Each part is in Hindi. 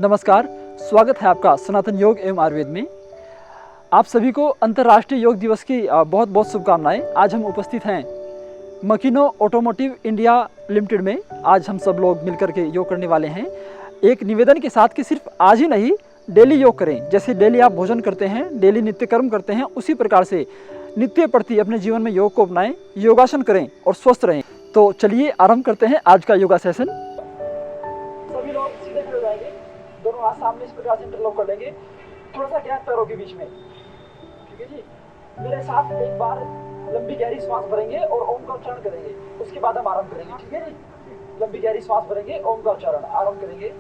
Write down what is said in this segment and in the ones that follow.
नमस्कार, स्वागत है आपका सनातन योग एवं आयुर्वेद में। आप सभी को अंतर्राष्ट्रीय योग दिवस की बहुत बहुत शुभकामनाएं। आज हम उपस्थित हैं मकीनो ऑटोमोटिव इंडिया लिमिटेड में। आज हम सब लोग मिलकर के योग करने वाले हैं, एक निवेदन के साथ कि सिर्फ आज ही नहीं, डेली योग करें। जैसे डेली आप भोजन करते हैं, डेली नित्य कर्म करते हैं, उसी प्रकार से नित्य प्रति अपने जीवन में योग को अपनाएं, योगासन करें और स्वस्थ रहें। तो चलिए आरंभ करते हैं आज का योगा सेशन। सभी लोग सीधे खड़े हो जाएंगे, दोनों हाथ सामने इस प्रकार से इंटरलॉक कर लेंगे, थोड़ा सा गैप पैरों के बीच में। ठीक है जी। मेरे साथ एक बार लंबी गहरी श्वास भरेंगे और ओम का उच्चारण करेंगे, उसके बाद हम आरंभ करेंगे। ठीक है जी। लंबी गहरी श्वास भरेंगे, ओम का उच्चारण, आरंभ करेंगे।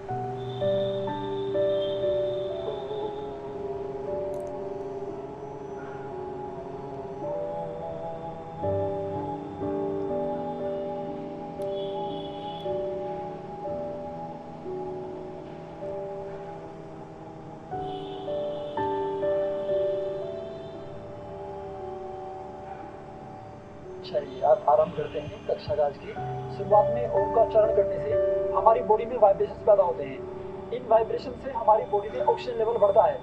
चलिए आप आरंभ करते हैं कक्षा का। आज की शुरुआत में ओम का उच्चारण करने से हमारी बॉडी में वाइब्रेशंस पैदा होते हैं। इन वाइब्रेशन से हमारी बॉडी में ऑक्सीजन लेवल बढ़ता है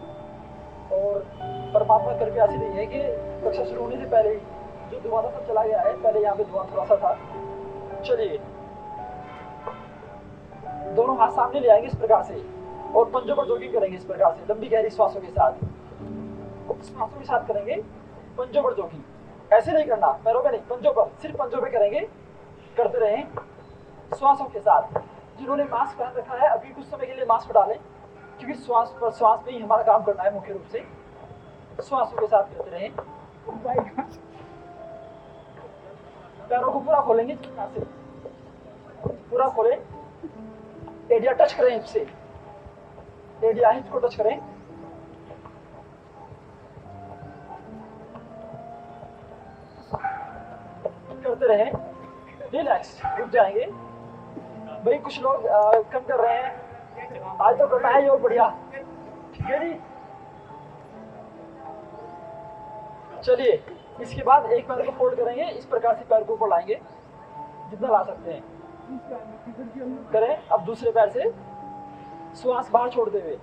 और परमात्मा कृपा ऐसी नहीं है कि कक्षा शुरू होने से पहले ही जो धुआं था सब चला गया है। पहले यहाँ पे धुआं थोड़ा सा था। चलिए दोनों हाथ सामने ले आएंगे इस प्रकार से और पंजों पर जॉगिंग करेंगे इस प्रकार से, लंबी गहरी श्वासों के साथ। श्वासों के साथ करेंगे पंजों पर जॉगिंग। ऐसे नहीं करना, पैरों पे नहीं, पंजों पर, सिर्फ पंजों पे करेंगे। करते रहें श्वासों के साथ। जिन्होंने मास्क पहन रखा है अभी कुछ समय के लिए मास्क हटा लें, क्योंकि श्वास पर श्वास पे ही हमारा काम करना है मुख्य रूप से। श्वासों के साथ करते रहें। पैरों को पूरा खोलेंगे, से पूरा खोलें। एडिया टच करें हिप से, एडिया हिप को टच करें। करते रहें, रिलैक्स, रुक जाएंगे। भाई कुछ लोग कम कर रहे हैं, आज तो करना है योग बढ़िया। ठीक है जी। चलिए इसके बाद एक पैर को फोल्ड करेंगे, इस प्रकार से पैर को ऊपर लाएंगे जितना ला सकते हैं। करें। अब दूसरे पैर से श्वास बाहर छोड़ते हुए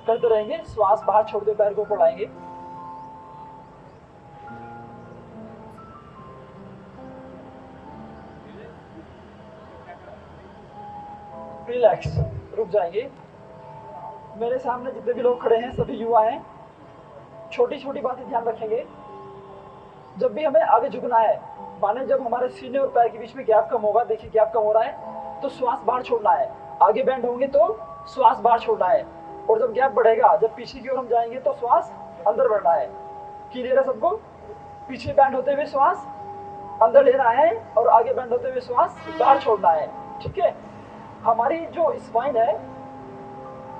करते रहेंगे। श्वास बाहर छोड़ते हुए पैर को ऊपर लाएंगे। रिलैक्स, रुक जाएंगे। मेरे सामने जितने भी लोग खड़े हैं सभी युवा हैं। छोटी छोटी बातें ध्यान रखेंगे। जब भी हमें आगे झुकना है, माने जब हमारे सीने और पैर के बीच में गैप कम होगा, देखिए गैप कम हो रहा है तो श्वास बाहर छोड़ना है। आगे बैंड होंगे तो श्वास बाहर छोड़ना है, और जब गैप बढ़ेगा, जब पीछे की ओर हम जाएंगे तो श्वास अंदर बढ़ना है। क्लियर है सबको? पीछे बैंड होते हुए श्वास अंदर लेना है और आगे बैंड होते हुए श्वास बाहर छोड़ना है। ठीक है। हमारी जो स्पाइन है,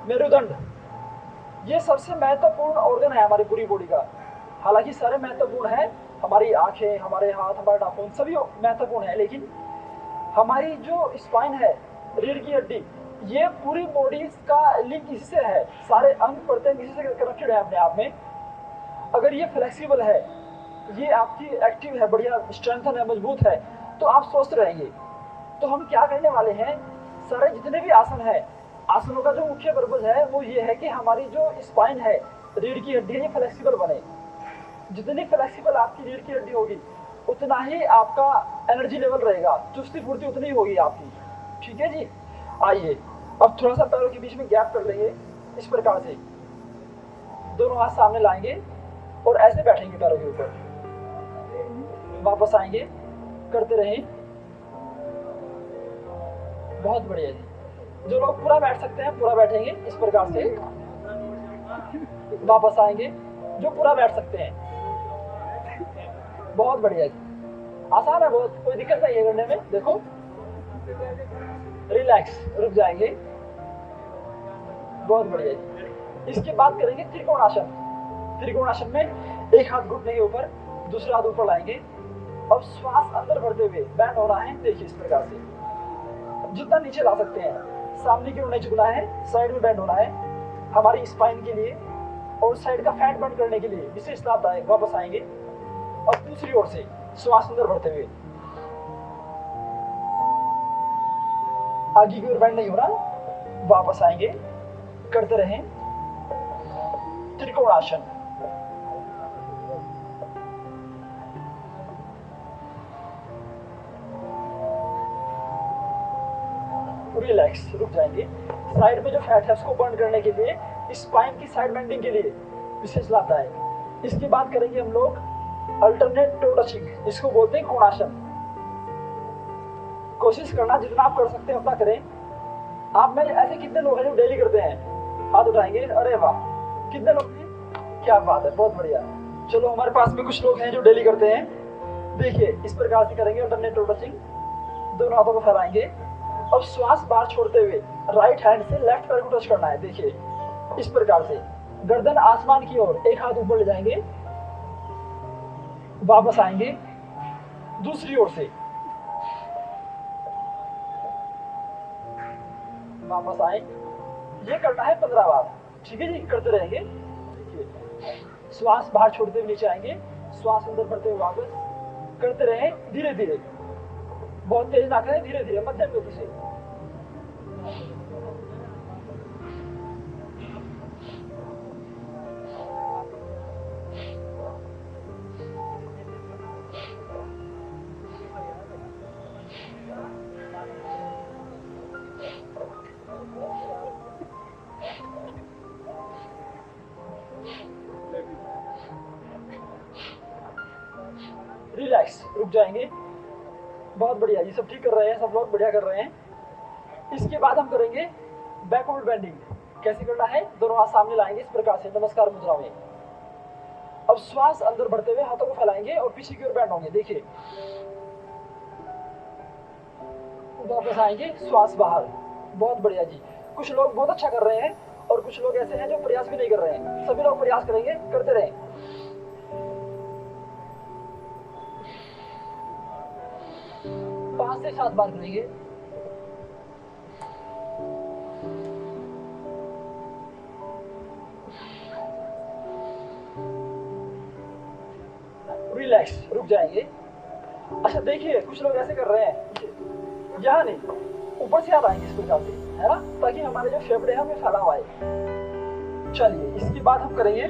मेरुदंड, ये सबसे महत्वपूर्ण ऑर्गन है हमारी पूरी बॉडी का। हालांकि सारे महत्वपूर्ण है, हमारी आंखें, हमारे हाथ, हमारे नाखून सभी महत्वपूर्ण है, लेकिन हमारी जो स्पाइन है, रीढ़ की हड्डी, ये पूरी बॉडी का लिंक इसी से है। सारे अंग प्रत्यंग इसी से कनेक्टेड है अपने आप में। अगर ये फ्लेक्सिबल है, ये आपकी एक्टिव है, बढ़िया स्ट्रेंथन है, मजबूत है, तो आप स्वस्थ रहेंगे। तो हम क्या करने वाले हैं, सारे जितने भी आसन है, आसनों का जो मुख्य पर्पज है वो ये है कि हमारी जो स्पाइन है, रीढ़ की हड्डी है, ये फ्लेक्सिबल बने। जितनी फ्लेक्सिबल आपकी रीढ़ की हड्डी होगी उतना ही आपका एनर्जी लेवल रहेगा, चुस्ती फुर्ती उतनी ही होगी आपकी। ठीक है जी। आइए अब थोड़ा सा पैरों के बीच में गैप कर लेंगे इस प्रकार से। दोनों हाथ सामने लाएंगे और ऐसे बैठेंगे पैरों के ऊपर, वापस आएंगे, करते रहें। बहुत बढ़िया जी। जो लोग पूरा बैठ सकते हैं पूरा बैठेंगे इस प्रकार से, वापस आएंगे जो पूरा बैठ सकते हैं। बहुत बढ़िया जी, आसान है बहुत, कोई दिक्कत नहीं है करने में। देखो रिलैक्स, रुक जाएंगे। बहुत बढ़िया जी। इसके बाद करेंगे त्रिकोणासन। त्रिकोणासन में एक हाथ घुटने के ऊपर, दूसरा हाथ ऊपर लाएंगे। अब श्वास अंदर भरते हुए बैंड होना है, देखिए इस प्रकार से, जितना नीचे ला सकते हैं। सामने की ओर नहीं झुकना है, साइड में बैंड होना है हमारी स्पाइन के लिए और साइड का फैट बर्न करने के लिए विशेष लाभदायक। वापस आएंगे और दूसरी ओर से श्वास अंदर भरते हुए आगे की ओर बेंड नहीं हो रहा, वापस आएंगे, करते रहें त्रिकोणासन। रिलैक्स, रुक जाएंगे। साइड में जो फैट है उसको बर्न करने के लिए, स्पाइन की साइड बेंडिंग के लिए विशेष लाता है। इसके बाद करेंगे हम लोग अल्टरनेट टो टचिंग, इसको बोलते हैं कोणासन। कोशिश करना जितना आप कर सकते हैं उतना करें। आप में ऐसे कितने लोग हैं जो डेली करते हैं? हाथ उठाएंगे। अरे वाह, कितने लोग हैं? क्या बात है, बहुत बढ़िया। चलो, हमारे पास में कुछ लोग हैं जो डेली करते हैं। देखिए, इस प्रकार से करेंगे अल्टरनेट टो टचिंग। दोनों हाथों को फैलाएंगे। अब श्वास बाहर छोड़ते हुए राइट हैंड से लेफ्ट पैर को टच करना है। देखिए, इस प्रकार से गर्दन आसमान की ओर, एक हाथ ऊपर ले जाएंगे, वापस आएंगे दूसरी ओर से, वापस आए। ये करना है 15 बार। ठीक है जी, करते रहेंगे। देखिए, श्वास बाहर छोड़ते हुए नीचे आएंगे, श्वास अंदर भरते हुए वापस, करते रहे धीरे धीरे, बहुत तेज ना करें, धीरे धीरे मध्यम गति से। रिलैक्स, रुक जाएंगे। बहुत बढ़िया, ये सब ठीक कर रहे हैं, सब लोग बढ़िया कर रहे हैं। इसके बाद हम करेंगे बैकवर्ड बेंडिंग। कैसे करना है? दोनों हाथ सामने लाएंगे इस प्रकार से, नमस्कार मुद्रा में। अब श्वास अंदर बढ़ते हुए हाथों को फैलाएंगे और पीछे की ओर बैंड होंगे। देखिए, वापस आएंगे, श्वास बाहर। बहुत बढ़िया जी। कुछ लोग बहुत अच्छा कर रहे हैं और कुछ लोग ऐसे हैं जो प्रयास भी नहीं कर रहे हैं। सभी लोग प्रयास करेंगे, करते रहें। 5 से 7 बार करेंगे। रिलैक्स, रुक जाएंगे। अच्छा देखिए, कुछ लोग ऐसे कर रहे हैं, यहाँ नहीं, ऊपर से आप आएंगे इस प्रकार से, है ना, ताकि हमारे जो फेफड़े हैं हमें फैला हुआ है। चलिए, इसके बाद हम करेंगे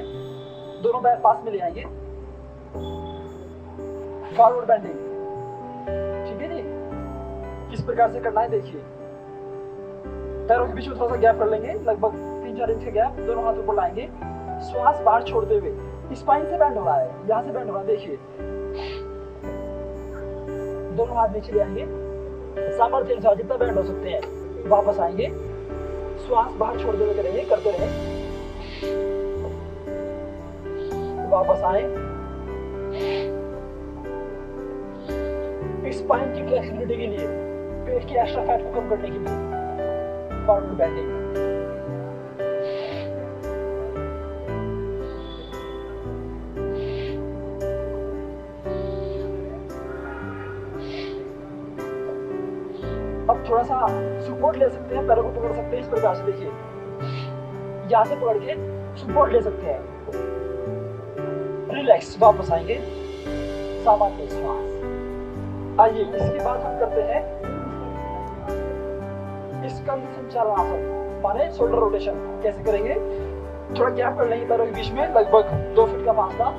दोनों पैर पास में ले आएंगे, फॉरवर्ड बेंडिंग। ठीक है जी, किस प्रकार से करना है देखिए। पैरों के बीच में थोड़ा सा गैप कर लेंगे, लगभग 3-4 इंच का गैप। दोनों हाथ ऊपर लाएंगे, श्वास बाहर छोड़ते हुए, स्पाइन से बैंड हो रहा है, यहाँ से बैंड हो रहा है। देखिए, दोनों हाथ नीचे ले आएंगे, सामर्थ्य अनुसार जितना बैंड हो सकते हैं। वापस आएंगे, श्वास बाहर छोड़ते हुए करेंगे, करते रहे। वापस आए, स्पाइन की फ्लेक्सिबिलिटी के लिए, पेट की एक्स्ट्रा फैट को कम करने के लिए फॉरवर्ड बेंडिंग। अब थोड़ा सा सपोर्ट ले सकते हैं, पैरों को पकड़ सकते हैं इस प्रकार से। देखिए, यहाँ से पकड़ के सपोर्ट ले सकते हैं। रिलैक्स, वापस आएंगे, सामान्य श्वास। आइए, इसके बाद हम करते हैं स्कंद संचालनासन, माने शोल्डर रोटेशन। कैसे करेंगे? थोड़ा गैप कर लेंगे पैरों के बीच में, लगभग 2 फीट का फासला।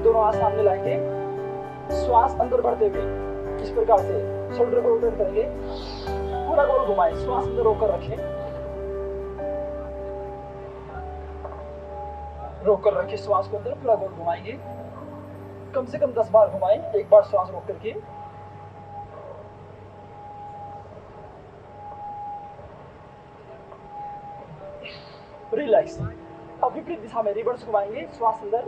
दोनों हाथ सामने लाएंगे, श्वास अंदर बढ़ते हुए इस प्रकार से शोल्डर को रोटेट करेंगे, पूरा गोल घुमाएं, श्वास अंदर रोक कर रखें, रोक कर रखें श्वास को अंदर, पूरा गोल घुमाएंगे। कम से कम 10 बार घुमाएं, एक बार श्वास रोक करके। रिलैक्स। अब विपरीत दिशा में रिवर्स घुमाएंगे, श्वास अंदर,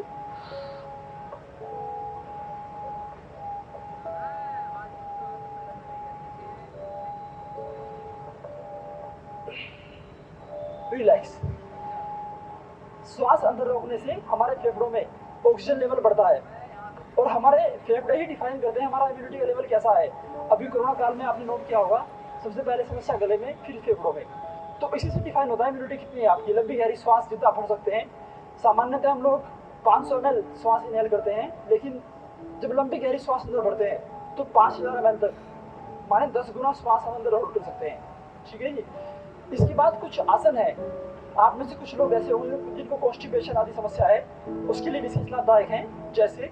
रिलैक्स। श्वास अंदर रोकने से हमारे फेफड़ों में ऑक्सीजन लेवल बढ़ता है और हमारे फेफड़े ही डिफाइन करते हैं हमारा इम्यूनिटी का लेवल कैसा है। अभी कोरोना काल में आपने नोट किया होगा, सबसे पहले समस्या गले में, फिर फेफड़ों में। तो इसी से डिफाइन होता है इम्यूनिटी कितनी है आपकी। लंबी गहरी श्वास जितना भर सकते हैं, सामान्यतः हम लोग 500 ml श्वास इनहेल करते हैं, लेकिन जब लंबी गहरी श्वास अंदर भरते हैं तो 5000 ml तक, माने 10 गुना श्वास हम अंदर होल्ड कर सकते हैं। ठीक है जी। इसके बाद कुछ आसन है, आप में से कुछ लोग ऐसे होंगे जिनको कॉन्स्टिपेशन आदि समस्या है, उसके लिए विशेष लाभदायक हैं। जैसे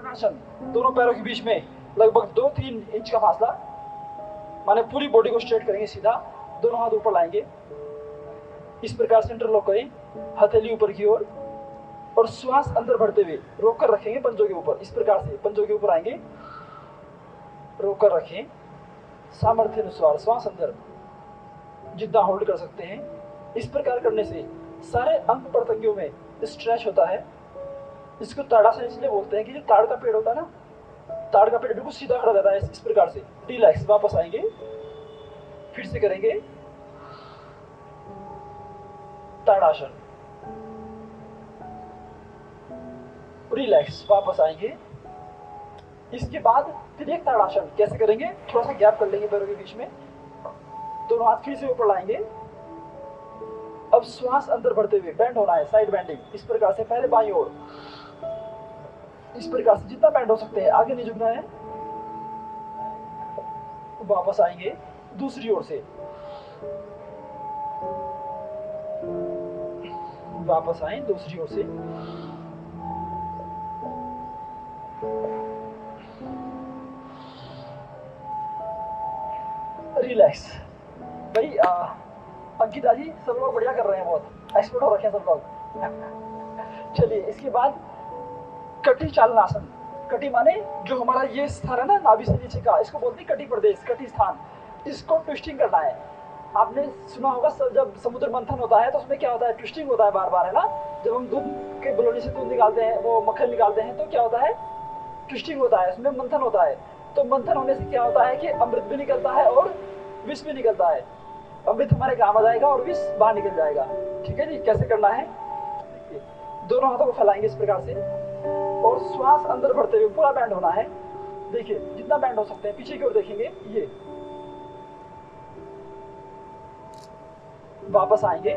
आसन, दोनों पैरों के बीच में लगभग 2-3 इंच का फासला, माने पूरी बॉडी को स्ट्रेट करेंगे सीधा, दोनों हाथ ऊपर लाएंगे, इस प्रकार से इंटरलॉक करें, हथेली ऊपर की ओर, और श्वास अंदर बढ़ते हुए रोक कर रखेंगे पंजों के ऊपर। इस प्रकार से पंजों के ऊपर आएंगे, रोक कर रखें, सामर्थ्य अनुसार श्वास अंदर जितना होल्ड कर सकते हैं। इस प्रकार करने से सारे अंग प्रत्यंगों में स्ट्रेच होता है। इसको ताड़ासन इसलिए बोलते हैं कि जो ताड़ का पेड़ होता है ना, ताड़ का पेड़ बिल्कुल सीधा खड़ा रहता है इस प्रकार से। रिलैक्स, वापस आएंगे, फिर से करेंगे ताड़ासन, रिलैक्स, वापस आएंगे। इसके बाद तिर्यक ताड़ासन कैसे करेंगे, थोड़ा सा गैप कर लेंगे पैरों के बीच में, दोनों हाथ फिर से ऊपर लाएंगे। अब श्वास अंदर बढ़ते हुए बैंड होना है, साइड बैंडिंग, इस प्रकार से पहले बाईं ओर, इस प्रकार से जितना बैंड हो सकते हैं, आगे नहीं झुकना है। वापस आएंगे दूसरी ओर से, वापस आए दूसरी ओर से, रिलैक्स। भाई अंकिता जी सब लोग बढ़िया कर रहे हैं, बहुत एक्सपर्ट हो रखे हैं सब लोग। चलिए इसके बाद कटी चालनासन। कटी माने जो हमारा ये स्थान है ना नाभि से नीचे का, इसको बोलते हैं कटी प्रदेश, कटी स्थान। इसको ट्विस्टिंग करना है। आपने सुना होगा जब समुद्र मंथन होता है तो उसमें क्या होता है, ट्विस्टिंग होता है बार बार, है ना। जब हम दूध के बलौनी से दूध निकालते हैं, वो मक्खन निकालते हैं, तो क्या होता है, ट्विस्टिंग होता है, उसमें मंथन होता है। तो मंथन होने से क्या होता है कि अमृत भी निकलता है और विष भी निकलता है। अमृत हमारे काम आ जाएगा और विष बाहर निकल जाएगा। ठीक है जी। कैसे करना है, दोनों हाथों को फैलाएंगे इस प्रकार से, और श्वास अंदर बढ़ते हुए पूरा बैंड होना है। देखिए जितना बैंड हो सकते हैं, पीछे की ओर देखेंगे, ये वापस आएंगे।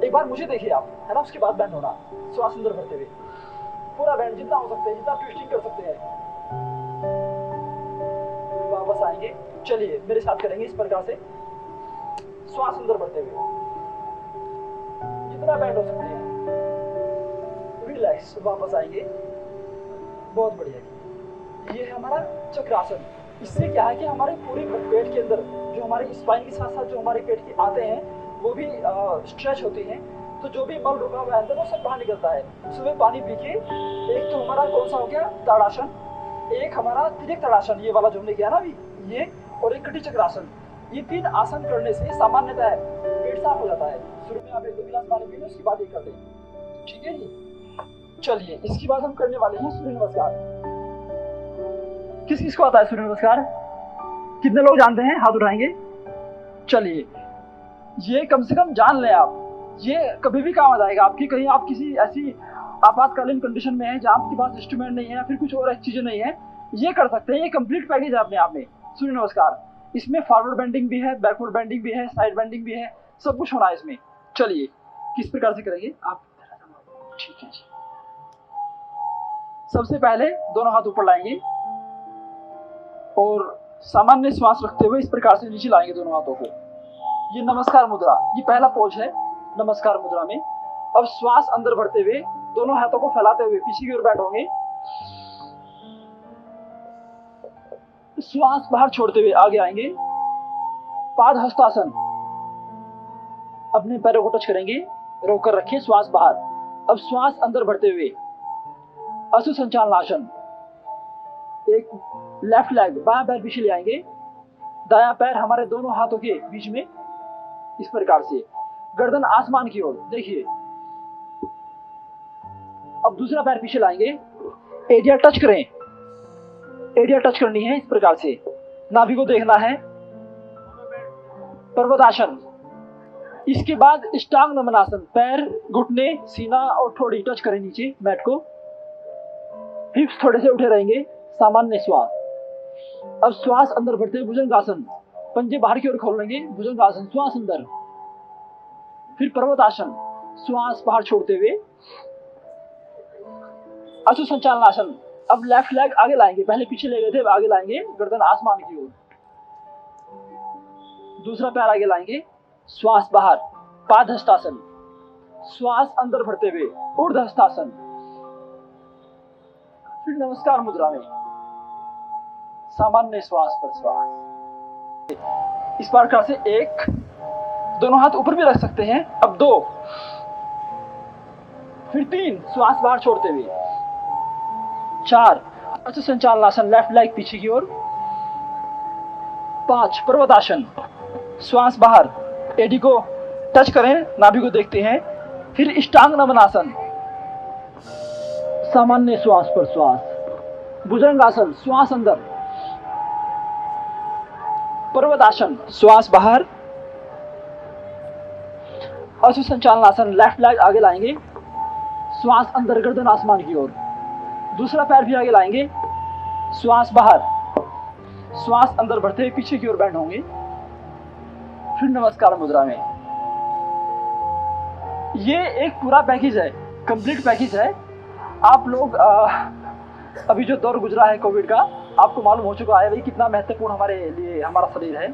एक बार मुझे देखिए आप, है ना, उसके बाद बैंड होना, श्वास अंदर बढ़ते हुए पूरा बैंड जितना हो सकता है, जितना ट्विस्टिंग कर सकते हैं। वापस आएंगे, चलिए मेरे साथ करेंगे इस प्रकार से, श्वास अंदर बढ़ते हुए जितना बैंड हो सकते हैं, रिलैक्स, वापस आएंगे। बहुत बढ़िया। ये है हमारा चक्रासन। इससे क्या है कि हमारे पूरे पेट के अंदर जो हमारे स्पाइन के साथ साथ जो हमारे पेट की आते हैं वो भी स्ट्रेच होती हैं, तो जो भी मल रुका हुआ है अंदर वो सब बाहर निकलता है। सुबह पानी पी के, एक तो हमारा कौन सा हो गया, ताड़ासन, एक हमारा तिर्यक ताड़ासन, ये वाला जो हमने किया ना अभी, ये, और एक कटी चक्रासन। ये 3 आसन करने से सामान्यतः पेट साफ हो जाता है। शुरू में आप 1-2 गिलास पानी पी लें, उसके बाद ये कर लें। ठीक है जी। चलिए इसके बाद हम करने वाले हैं सूर्य नमस्कार। किस किस को आता है सूर्य नमस्कार, कितने लोग जानते हैं, हाथ उठाएंगे। चलिए ये कम से कम जान लें आप, ये कभी भी काम आ जाएगा आपकी। कहीं आप किसी ऐसी आपातकालीन कंडीशन में है जहाँ आपके पास इंस्ट्रूमेंट नहीं है या फिर कुछ और ऐसी चीजें नहीं है, ये कर सकते हैं। ये कंप्लीट पैकेज है अपने आप में सूर्य नमस्कार। इसमें फॉरवर्ड बेंडिंग भी है, बैकवर्ड बेंडिंग भी है, साइड बेंडिंग भी है, सब कुछ होना है इसमें। चलिए किस प्रकार से करेंगे आप, ठीक है जी। सबसे पहले दोनों हाथ ऊपर लाएंगे और सामान्य श्वास रखते हुए इस प्रकार से नीचे लाएंगे दोनों हाथों को। ये नमस्कार मुद्रा, ये पहला पोज है नमस्कार मुद्रा में। अब श्वास अंदर बढ़ते हुए दोनों हाथों को फैलाते हुए पीछे की ओर बैठोगे, श्वास बाहर छोड़ते हुए आगे आएंगे। पाद हस्तासन, अपने पैरों को टच करेंगे, रोक कर रखें, श्वास बाहर। अब श्वास अंदर बढ़ते हुए अश्व संचालनासन, एक लेफ्ट लेग, बायां पैर पीछे ले आएंगे, दायां पैर हमारे दोनों हाथों के बीच में इस प्रकार से, गर्दन आसमान की ओर देखिए। अब दूसरा पैर पीछे लाएंगे, एरिया टच करें, एरिया टच करनी है इस प्रकार से, नाभि को देखना है। पर्वतासन, इसके बाद अष्टांग नमनासन, पैर, घुटने, सीना और ठोड़ी टच करें नीचे मैट को, हिप्स थोड़े से उठे रहेंगे, सामान्य श्वास। अब श्वास अंदर बढ़ते हुए भुजंगासन, पंजे बाहर की ओर खोल लेंगे, भुजंगासन, श्वास अंदर। फिर पर्वतासन, श्वास बाहर छोड़ते हुए अश्व संचालनासन। अब लेफ्ट लेग आगे लाएंगे, पहले पीछे ले गए थे, अब आगे लाएंगे, गर्दन आसमान की ओर। दूसरा पैर आगे लाएंगे, श्वास बाहर, पाद हस्तासन, श्वास अंदर भरते हुए ऊर्ध्व हस्तासन, फिर नमस्कार मुद्रा में सामान्य श्वास प्रश्वास। इस प्रकार से एक, दोनों हाथ ऊपर भी रख सकते हैं। अब 2, फिर 3, श्वास बाहर छोड़ते हुए, 4 अच्छे संचालनासन, लेफ्ट लेग पीछे की ओर, 5 पर्वतासन, श्वास बाहर, एडी को टच करें, नाभि को देखते हैं, फिर इष्टांग नमनासन, सामान्य श्वास प्रश्वास, भुजंगासन, श्वास अंदर, पर्वतासन, श्वास बाहर, अश्व संचालनासन, लेफ्ट लेग आगे लाएंगे, श्वास अंदर, गर्दन आसमान की ओर, दूसरा पैर भी आगे लाएंगे, श्वास बाहर, श्वास अंदर बढ़ते हुए पीछे की ओर बैंड होंगे, फिर नमस्कार मुद्रा में। ये एक पूरा पैकेज है, कंप्लीट पैकेज है। आप लोग अभी जो दौर गुजरा है कोविड का, आपको मालूम हो चुका है भाई कितना महत्वपूर्ण हमारे लिए हमारा शरीर है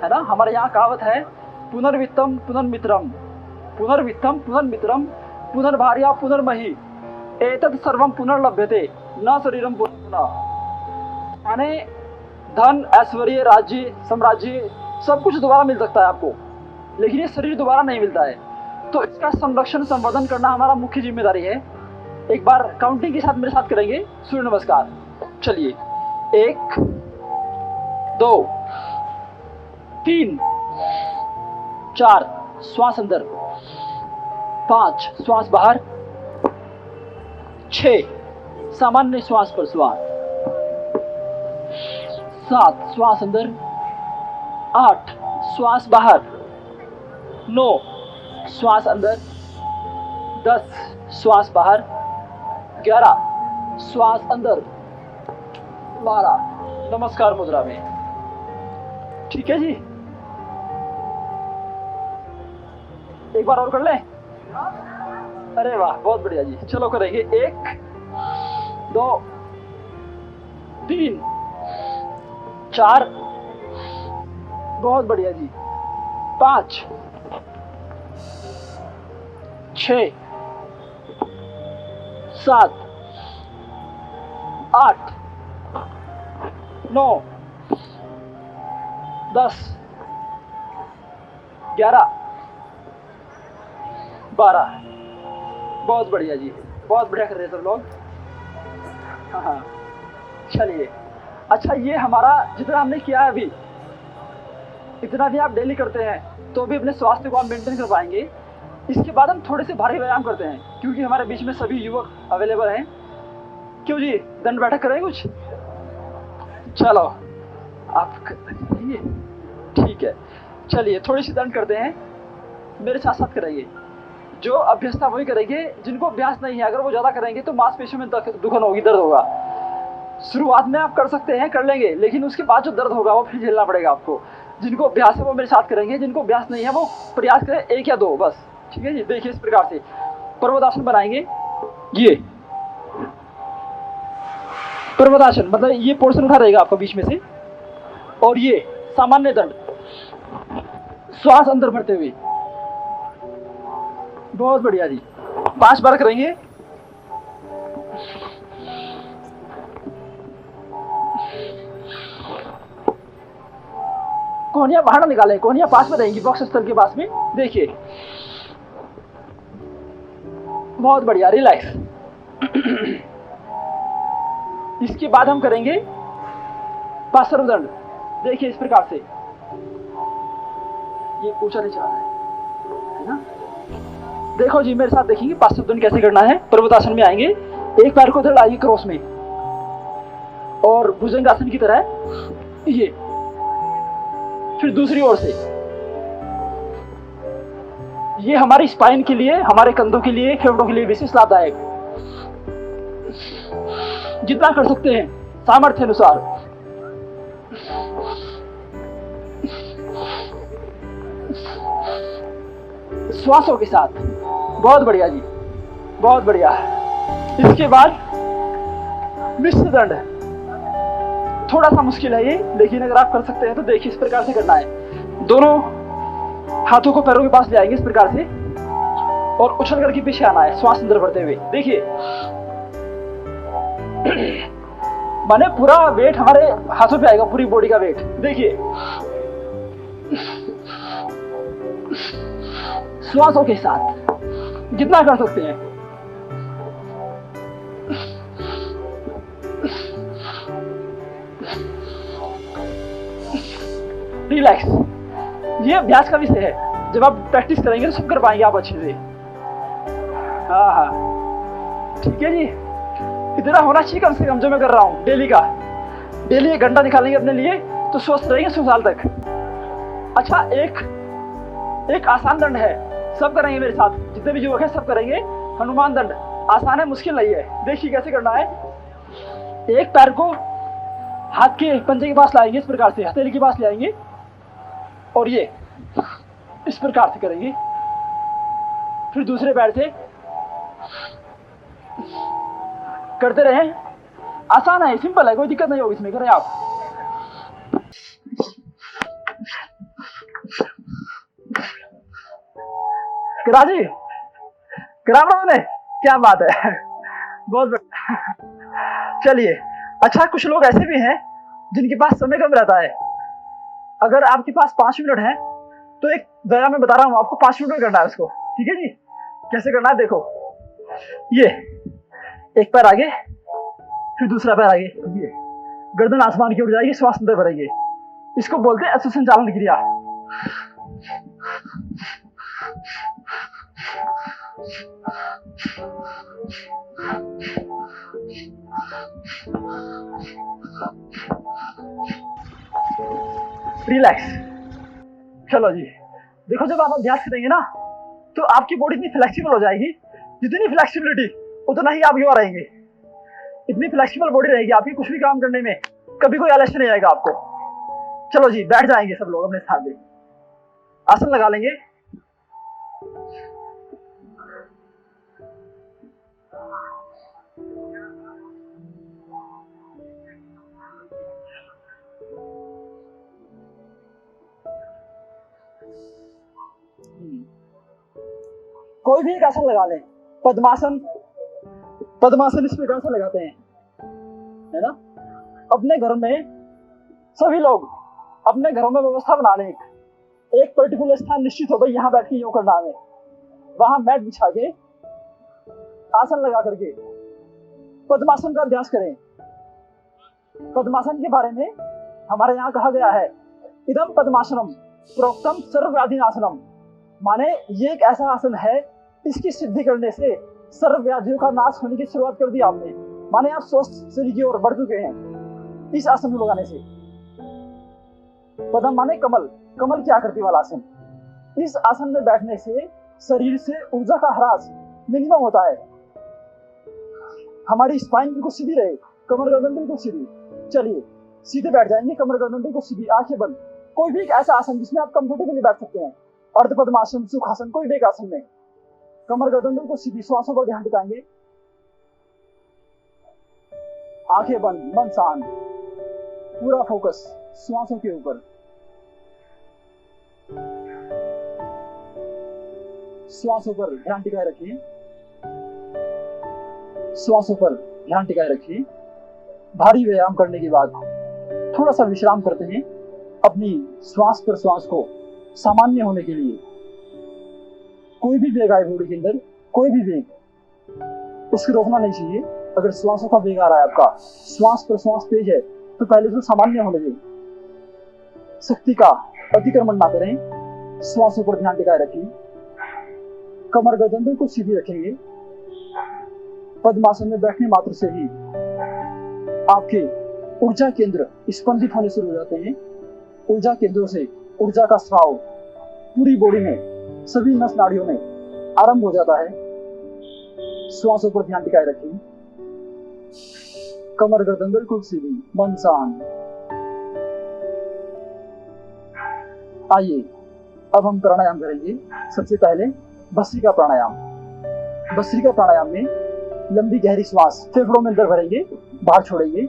ना। हमारे यहाँ कहावत है, पुनर्वित्तम पुनर्मित्रम, पुनर्वित्तम पुनर्मित्रम, पुनर्भार्या पुनर्मही, एतत् सर्वम पुनर्लभ्यते न शरीरम पुनः। यानी धन, ऐश्वर्य, राज्य, साम्राज्य सब कुछ दोबारा मिल सकता है आपको, लेकिन ये शरीर दोबारा नहीं मिलता है। तो इसका संरक्षण, संवर्धन करना हमारा मुख्य जिम्मेदारी है। एक बार काउंटिंग के साथ मेरे साथ करेंगे सूर्य नमस्कार। चलिए, 1 2 3 4, श्वास अंदर, 5 श्वास बाहर, 6 सामान्य श्वास प्रश्वास, 7 श्वास अंदर, 8 श्वास बाहर, 9 श्वास अंदर, 10 श्वास बाहर, 11 श्वास अंदर, 12 नमस्कार मुद्रा में। ठीक है जी, एक बार और कर लें। अरे वाह, बहुत बढ़िया जी। चलो करेंगे, 1 2 3 4, बहुत बढ़िया जी, 5 6 7 8 9 10 11 12, बहुत बढ़िया जी, बहुत बढ़िया कर रहे हैं सब लोग। हाँ, चलिए। अच्छा, ये हमारा जितना हमने किया है अभी, इतना भी आप डेली करते हैं तो भी अपने स्वास्थ्य को आप मेंटेन कर पाएंगे। इसके बाद हम थोड़े से भारी व्यायाम करते हैं, क्योंकि हमारे बीच में सभी युवक अवेलेबल हैं। क्यों जी, दंड बैठक करें कुछ? चलो आप ठीक है, चलिए थोड़ी सी दंड करते हैं, मेरे साथ साथ करेंगे। जो अभ्यस्त था वही करेंगे, जिनको अभ्यास नहीं है अगर वो ज़्यादा करेंगे तो मांसपेशियों में दुखन होगी, दर्द होगा। शुरुआत में आप कर सकते हैं, कर लेंगे, लेकिन उसके बाद जो दर्द होगा वो फिर झेलना पड़ेगा आपको। जिनको अभ्यास है वो मेरे साथ करेंगे, जिनको अभ्यास नहीं है वो प्रयास करें 1 या 2 बस। ठीक है जी, देखिए इस प्रकार से पर्वतासन बनाएंगे। ये पर्वतासन मतलब ये पोर्शन उठा रहेगा आपका बीच में से, और ये सामान्य दंड, श्वास अंदर भरते हुए, बहुत बढ़िया जी। 5 बार करेंगे। कोहनियां बाहर ना निकालें, कोहनियां पास में रहेंगी, बॉक्स स्थल के पास में। देखिए, बहुत बढ़िया, रिलैक्स। इसके बाद हम करेंगे पार्श्व दंड। देखिए इस प्रकार से, ये ऊंचा नीचा है ना। देखो जी, मेरे साथ देखेंगे पार्श्व दंड कैसे करना है। पर्वतासन में आएंगे, एक पैर को इधर लाइए क्रॉस में, और भुजंगासन की तरह ये, फिर दूसरी ओर से। ये हमारी स्पाइन के लिए, हमारे कंधों के लिए, फेफड़ों के लिए विशेष लाभदायक। जितना कर सकते हैं सामर्थ्य अनुसार। श्वासों के साथ, बहुत बढ़िया जी, बहुत बढ़िया। इसके बाद मिश्र दंड, थोड़ा सा मुश्किल है ये, लेकिन अगर आप कर सकते हैं तो देखिए इस प्रकार से करना है। दोनों हाथों को पैरों के पास ले आएंगे इस प्रकार से और उछल करके पीछे आना है श्वास अंदर भरते हुए। देखिए माने पूरा वेट हमारे हाथों पे आएगा, पूरी बॉडी का वेट। देखिए श्वासों के साथ जितना कर सकते हैं। रिलैक्स, ये अभ्यास का विषय है। जब आप प्रैक्टिस करेंगे तो सब कर पाएंगे आप अच्छे से। हाँ हाँ ठीक है जी, इतना होना चाहिए कम से कम जो मैं कर रहा हूँ डेली का। डेली 1 घंटा निकालेंगे अपने लिए तो स्वस्थ रहेंगे 100 साल तक। अच्छा, एक आसान दंड है, सब करेंगे मेरे साथ, जितने भी युवक हैं सब करेंगे। हनुमान दंड आसान है, मुश्किल नहीं है। देखिए कैसे करना है। एक पैर को हाथ के पंजे के पास लाएंगे, इस प्रकार से हथेली के पास ले आएंगे और ये इस प्रकार से करेंगे। फिर दूसरे पैर से करते रहें। आसान है, सिंपल है, कोई दिक्कत नहीं होगी इसमें, करें आप। कराजी कराम ने, क्या बात है, बहुत बढ़िया। चलिए, अच्छा कुछ लोग ऐसे भी हैं जिनके पास समय कम रहता है। अगर आपके पास 5 मिनट है तो एक व्यायाम मैं बता रहा हूँ आपको, 5 मिनट में करना है उसको। ठीक है जी, कैसे करना है देखो। ये एक पैर आगे, फिर दूसरा पैर आगे, ये गर्दन आसमान की ओर जाएगी, श्वास अंदर भरेंगे। इसको बोलते हैं अश्व संचालन क्रिया। रिलैक्स। चलो जी, देखो जब आप अभ्यास करेंगे ना तो आपकी बॉडी इतनी फ्लेक्सिबल हो जाएगी, जितनी फ्लेक्सिबिलिटी उतना ही आप युवा रहेंगे। इतनी फ्लेक्सिबल बॉडी रहेगी आपकी, कुछ भी काम करने में कभी कोई आलस्य नहीं आएगा आपको। चलो जी, बैठ जाएंगे सब लोग अपने स्थान पे, आसन लगा लेंगे। कोई भी एक आसन लगा लें, पद्मासन। पद्मासन इस प्रकार से लगाते हैं, है ना। अपने घर में सभी लोग अपने घरों में व्यवस्था बना लें, एक पर्टिकुलर स्थान निश्चित हो, भाई यहाँ बैठ के यूं करना है। वहां मैट बिछा के आसन लगा करके पद्मासन का अभ्यास करें। पद्मासन के बारे में हमारे यहाँ कहा गया है, इदम पद्मासनम प्रोक्तम सर्वव्याधिनाशनम। माने ये एक ऐसा आसन है, इसकी सिद्धि करने से सर्व व्याधियों का नाश होने की शुरुआत कर दी आपने। माने आप स्वस्थ शरीर की ओर बढ़ चुके हैं इस आसन को लगाने से। पद्म माने कमल, कमल की आकृति वाला आसन। इस आसन में बैठने से शरीर से ऊर्जा का ह्रास मिनिमम होता है। हमारी स्पाइन बिल्कुल सीधी रहे, कमर गर्दन बिल्कुल सीधी। चलिए सीधे बैठ जाएंगे, कमर गर्दन बिल्कुल सीधी, आंखें बंद। कोई भी एक ऐसा आसन जिसमें आप कंफर्टेबली बैठ सकते हैं, अर्ध पद्मासन, सुखासन, कोई भी एक आसन में कमर गर्दन बिल्कुल सीधी, श्वासों पर ध्यान टिकाएंगे, आंखें बंद, मन शांत, पूरा फोकस श्वासों के ऊपर। श्वासों पर ध्यान टिकाए रखिए, श्वासों पर ध्यान टिकाए रखिए। भारी व्यायाम करने के बाद थोड़ा सा विश्राम करते हैं अपनी श्वास पर श्वास को सामान्य होने के लिए। कोई भी वेग आए बॉडी के अंदर, कोई भी वेग, उसको रोकना नहीं चाहिए। अगर श्वासों का वेग आ रहा है आपका, श्वास पर श्वास तेज है, तो पहले उसको सामान्य होने दें। शक्ति का अतिक्रमण ना करें, श्वासों पर ध्यान टिकाए रखिए। कमर गर्दन बिल्कुल सीधी रखेंगे। पद्मासन में बैठने मात्र से ही आपके ऊर्जा केंद्र स्पंदित होने शुरू हो जाते हैं। ऊर्जा केंद्रों से ऊर्जा का स्राव पूरी बॉडी में, सभी नस नाड़ियों में आरंभ हो जाता है। श्वासों पर ध्यान टिकाए रखें। कमर गर्दन बिल्कुल सीधी, मन शांत। आइए अब हम प्राणायाम करेंगे। सबसे पहले भस्त्रिका प्राणायाम। भस्त्रिका प्राणायाम में लंबी गहरी श्वास फेफड़ों में अंदर भरेंगे, बाहर छोड़ेंगे।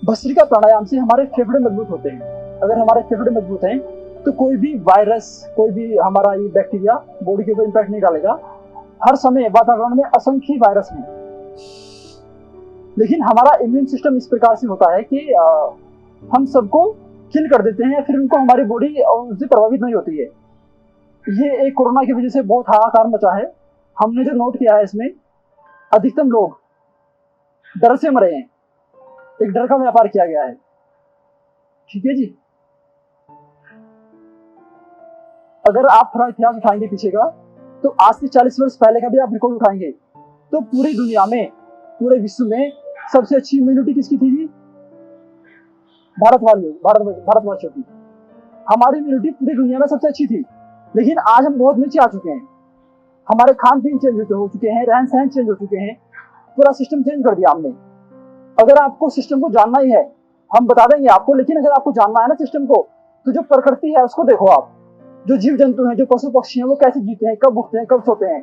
भस्त्रिका प्राणायाम से हमारे फेफड़े मजबूत होते हैं। अगर हमारे फेफड़े मजबूत हैं तो कोई भी वायरस, कोई भी हमारा ये बैक्टीरिया बॉडी के ऊपर इम्पैक्ट नहीं डालेगा। हर समय वातावरण में असंख्य वायरस हैं, लेकिन हमारा इम्यून सिस्टम इस प्रकार से होता है कि हम सबको किल कर देते हैं, फिर उनको हमारी बॉडी उससे प्रभावित नहीं होती है। ये एक कोरोना की वजह से बहुत हाहाकार मचा है। हमने जो नोट किया है इसमें अधिकतम लोग डर से मरे हैं, एक डर का व्यापार किया गया है। ठीक है जी। अगर आप थोड़ा इतिहास उठाएंगे पीछे का, तो आज से 40 वर्ष पहले का भी आप रिकॉर्ड उठाएंगे, तो पूरी दुनिया में, पूरे विश्व में सबसे अच्छी इम्यूनिटी किसकी थी जी? भारतवर्षों की। हमारी इम्यूनिटी पूरी दुनिया में सबसे अच्छी थी, लेकिन आज हम बहुत नीचे आ चुके हैं। हमारे खान पीन चेंज हो चुके हैं, रहन सहन चेंज हो चुके हैं, पूरा सिस्टम चेंज कर दिया हमने। अगर आपको सिस्टम को जानना ही है, हम बता देंगे आपको, लेकिन अगर आपको जानना है ना सिस्टम को, तो जो प्रकृति है उसको देखो आप। जो जीव जंतु हैं, जो पशु पक्षी हैं, वो कैसे जीते हैं, कब उठते हैं, कब सोते हैं,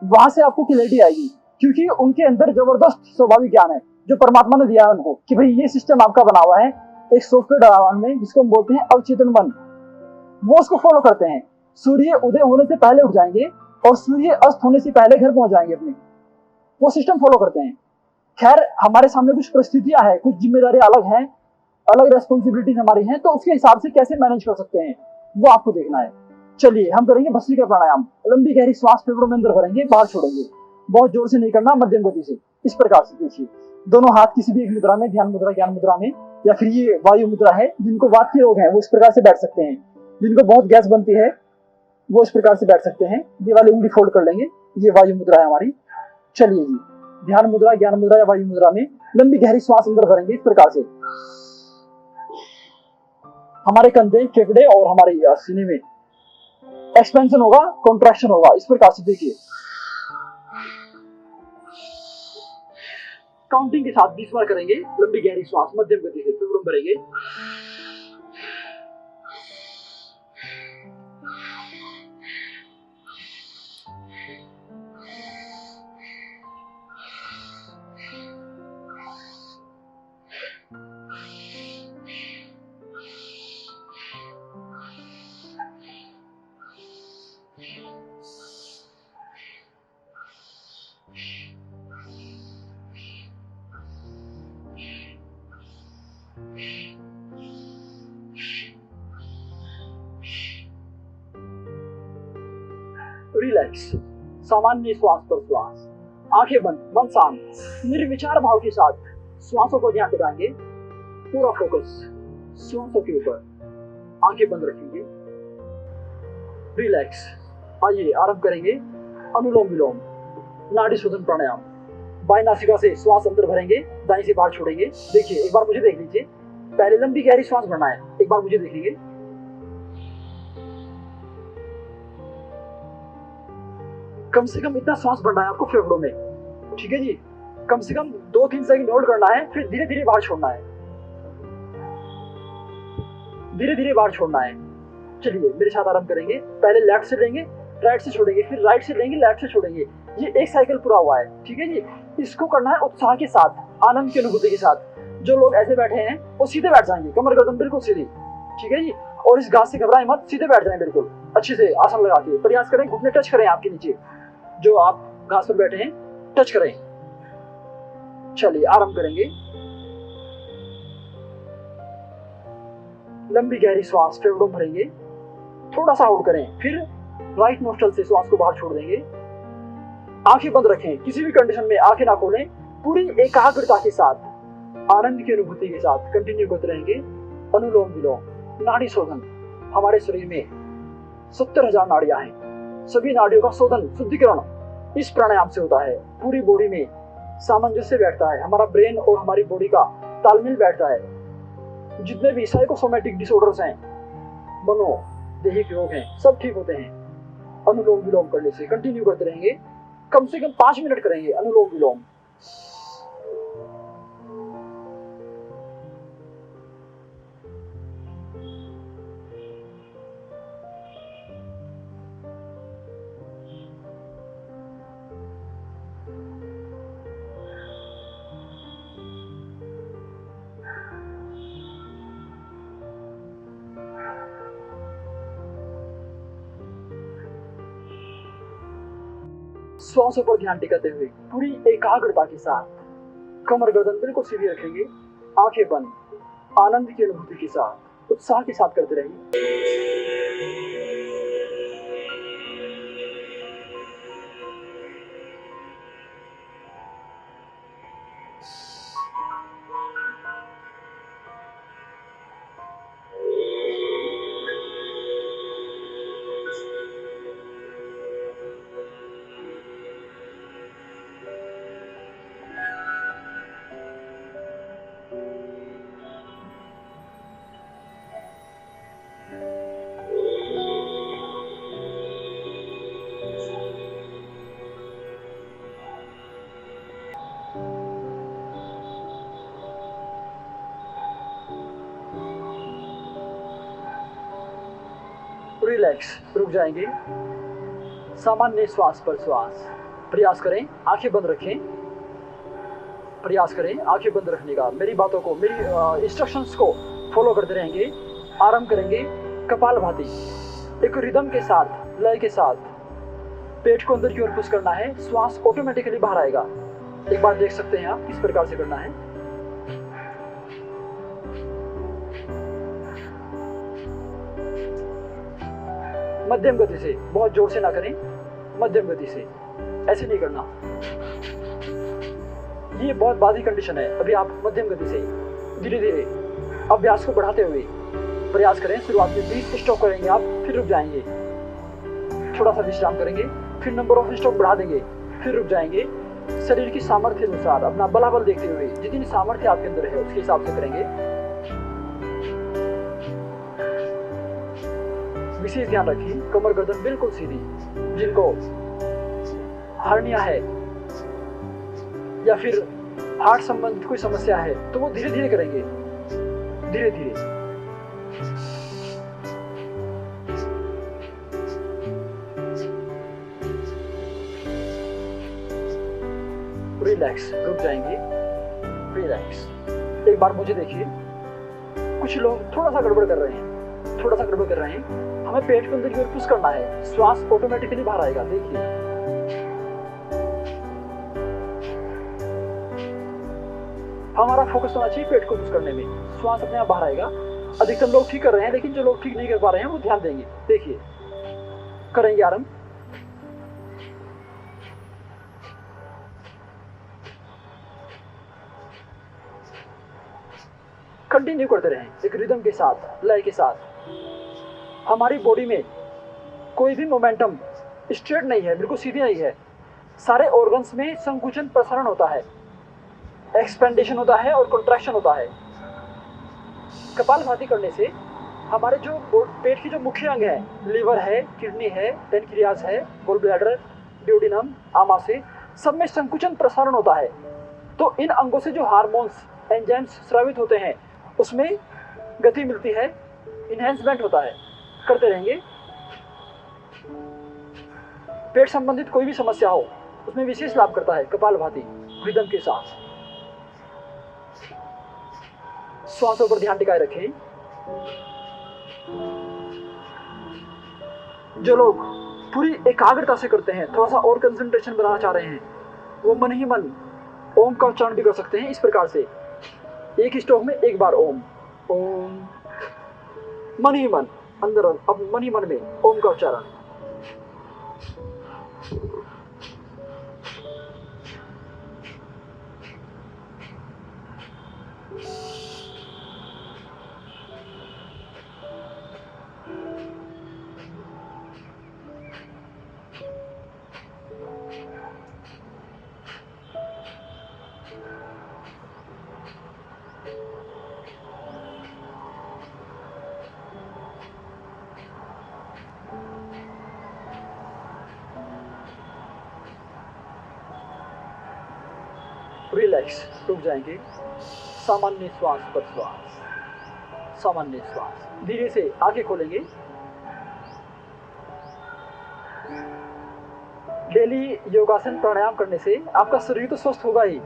वहां से आपको क्लैरिटी आएगी। क्योंकि उनके अंदर जबरदस्त स्वाभाविक ज्ञान है जो परमात्मा ने दिया है उनको, कि भाई ये सिस्टम आपका बना हुआ है एक सॉफ्टवेयर डला हुआ है जिसको हम बोलते हैं अवचेतन मन। वो उसको फॉलो करते हैं। सूर्य उदय होने से पहले उठ जाएंगे और सूर्य अस्त होने से पहले घर पहुंच जाएंगे अपने। वो सिस्टम फॉलो करते हैं। खैर, हमारे सामने कुछ परिस्थितियां हैं, कुछ जिम्मेदारियां अलग हैं, अलग रेस्पॉन्सिबिलिटीज हमारी हैं, तो उसके हिसाब से कैसे मैनेज कर सकते हैं वो आपको देखना है। चलिए हम करेंगे भस्त्रिका प्राणायाम। लंबी गहरी श्वास फेफड़ों में अंदर भरेंगे, बाहर छोड़ेंगे। बहुत जोर से नहीं करना, मध्यम गति से। इस प्रकार से देखिए, दोनों हाथ किसी भी एक मुद्रा में, ध्यान मुद्रा, ज्ञान मुद्रा में, या फिर ये वायु मुद्रा है। जिनको वात के रोग है वो इस प्रकार से बैठ सकते हैं, जिनको बहुत गैस बनती है वो इस प्रकार से बैठ सकते हैं। ये वाली उंगली फोल्ड कर लेंगे, ये वायु मुद्रा है हमारी। चलिए जी, ध्यान मुद्रा, ज्ञान मुद्रा या वायु मुद्रा में लंबी गहरी श्वास अंदर भरेंगे इस प्रकार से। हमारे कंधे, फेफड़े और हमारे सीने में एक्सपेंशन होगा, कॉन्ट्रैक्शन होगा। इस प्रकार से देखिए, काउंटिंग के साथ 20 बार करेंगे। लंबी गहरी श्वास मध्यम गति से फेफड़ों में भरेंगे। रिलैक्स, सामान्य श्वास पर श्वास, आंखें बंद, मन शांत, निर्विचार भाव के साथ श्वासों को ध्यान लगाएंगे। पूरा फोकस श्वासों के ऊपर, आंखें बंद रखेंगे। रिलैक्स। आइए आरंभ करेंगे अनुलोम विलोम, नाड़ी शोधन प्राणायाम। बाएं नासिका से श्वास अंदर भरेंगे, दाएं से बाहर छोड़ेंगे। देखिए, एक बार मुझे देख लीजिए। पहले लंबी गहरी श्वास भरना है, एक बार मुझे देख लीजिए। कम से कम इतना श्वास भरना है आपको फेफड़ों में। ठीक है जी। कम से कम 2-3 सेकंड होल्ड करना है, फिर धीरे धीरे बाहर छोड़ना है, धीरे धीरे बाहर छोड़ना है। चलिए मेरे साथ आरंभ करेंगे। पहले लेफ्ट से लेंगे, राइट से छोड़ेंगे, फिर राइट से लेंगे, लेफ्ट से छोड़ेंगे। ये एक साइकिल पूरा हुआ है। ठीक है जी। इसको करना है उत्साह के साथ, आनंद की अनुभूति के साथ। जो लोग ऐसे बैठे हैं वो सीधे बैठ जाएंगे, कमर गर्दन बिल्कुल सीधी। ठीक है जी। और इस घास से घबराएं मत, सीधे बैठ जाएं बिल्कुल अच्छे से। आसन लगा के प्रयास करें, घुटने टच करें आपके नीचे, जो आप घास पर बैठे हैं टच करें। चलिए आरंभ करेंगे। लंबी गहरी श्वास फेफड़ों में भरेंगे, थोड़ा सा होल्ड करें, फिर राइट नोस्ट्रल से श्वास को बाहर छोड़ देंगे। आंखें बंद रखें, किसी भी कंडीशन में आंखें ना खोलें, पूरी एकाग्रता के साथ, आनंद की अनुभूति के साथ कंटिन्यू करते रहेंगे। अनुलोम विलोम, नाड़ी शोधन। हमारे शरीर में 70,000 नाड़ियां हैं। सभी नाड़ियों का शोधन, शुद्धिकरण इस प्राणायाम से होता है। पूरी बॉडी में सामंजस्य बैठता है, हमारा ब्रेन और हमारी बॉडी का तालमेल बैठता है। जितने भी साइकोसोमैटिक डिसऑर्डर्स हैं, मनोदैहिक रोग हैं, सब ठीक होते हैं अनुलोम विलोम करने से। कंटिन्यू करते रहेंगे, कम से कम 5 मिनट करेंगे अनुलोम विलोम। श्वासों पर ध्यान टिकाते हुए पूरी एकाग्रता के साथ कमर गर्दन बिल्कुल सीधी रखेंगे, आंखें बंद, आनंद की अनुभूति के साथ, उत्साह के साथ करते रहिए। रिलैक्स, रुक जाएंगे। सामान्य श्वास पर श्वास। प्रयास करें आंखें बंद रखें, प्रयास करें आंखें बंद रखने का। मेरी बातों को, मेरी इंस्ट्रक्शंस को फॉलो करते रहेंगे। आराम करेंगे कपालभाति, एक रिदम के साथ, लय के साथ। पेट को अंदर की ओर पुश करना है, श्वास ऑटोमेटिकली बाहर आएगा। एक बार देख सकते हैं आप किस प्रकार से करना है। मध्यम गति से, बहुत जोर से ना करें, मध्यम गति से, ऐसे नहीं करना। ये बहुत बाधी कंडीशन है। अभी आप मध्यम गति से धीरे धीरे अभ्यास को बढ़ाते हुए प्रयास करें। शुरुआत में 20 स्टॉप करेंगे आप, फिर रुक जाएंगे, थोड़ा सा विश्राम करेंगे, फिर नंबर ऑफ स्टॉप बढ़ा देंगे, फिर रुक जाएंगे। शरीर की सामर्थ्य अनुसार, अपना बलाबल देखते हुए, जितनी सामर्थ्य आपके अंदर है उसके हिसाब से करेंगे। विशेष ध्यान रखें कमर गर्दन बिल्कुल सीधी। जिनको हर्निया है या फिर हार्ट संबंधित कोई समस्या है तो वो धीरे धीरे करेंगे, धीरे धीरे। रिलैक्स, रुक जाएंगे, रिलैक्स। एक बार मुझे देखिए, कुछ लोग थोड़ा सा गड़बड़ कर रहे हैं, थोड़ा सा गड़बड़ कर रहे हैं। हमें पेट के अंदर की ओर पुश करना है, श्वास ऑटोमेटिकली बाहर आएगा। देखिए, हमारा फोकस होना चाहिए पेट को पुश करने में, श्वास अपने आप बाहर आएगा। अधिकतर लोग ठीक कर रहे हैं, लेकिन जो लोग ठीक नहीं कर पा रहे हैं वो ध्यान देंगे। देखिए, करेंगे आरंभ। कंटिन्यू करते रहें एक रिदम के साथ, लय के साथ। हमारी बॉडी में कोई भी मोमेंटम स्ट्रेट नहीं है, बिल्कुल सीधी नहीं है। सारे ऑर्गन्स में संकुचन प्रसारण होता है, एक्सपेंडेशन होता है और कंट्रैक्शन होता है। कपालभाति करने से हमारे जो पेट की जो मुख्य अंग है, लीवर है, किडनी है, पेनक्रियाज है, गॉल ब्लैडर, ड्यूडिनम, आमाशय, सब में संकुचन प्रसारण होता है। तो इन अंगों से जो हार्मोन्स, एंजाइम्स स्रावित होते हैं उसमें गति मिलती है, इन्हेंसमेंट होता है। करते रहेंगे। पेट संबंधित कोई भी समस्या हो उसमें विशेष लाभ करता है कपालभाति रिदम के साथ। श्वासों पर ध्यान टिकाए रखें। जो लोग पूरी एकाग्रता से करते हैं, थोड़ा सा और कंसंट्रेशन बनाना चाह रहे हैं, वो मन ही मन ओम का उच्चारण भी कर सकते हैं इस प्रकार से। एक स्ट्रोक में एक बार ओम, ओम, मन ही मन अंदर, अब मन ही मन में ओम का उच्चारण। रिलैक्स, रुक जाएंगे। सामान्य श्वास पर श्वास, सामान्य श्वास। धीरे से आंखें खोलेंगे। डेली योगासन प्राणायाम करने से आपका शरीर तो स्वस्थ होगा ही,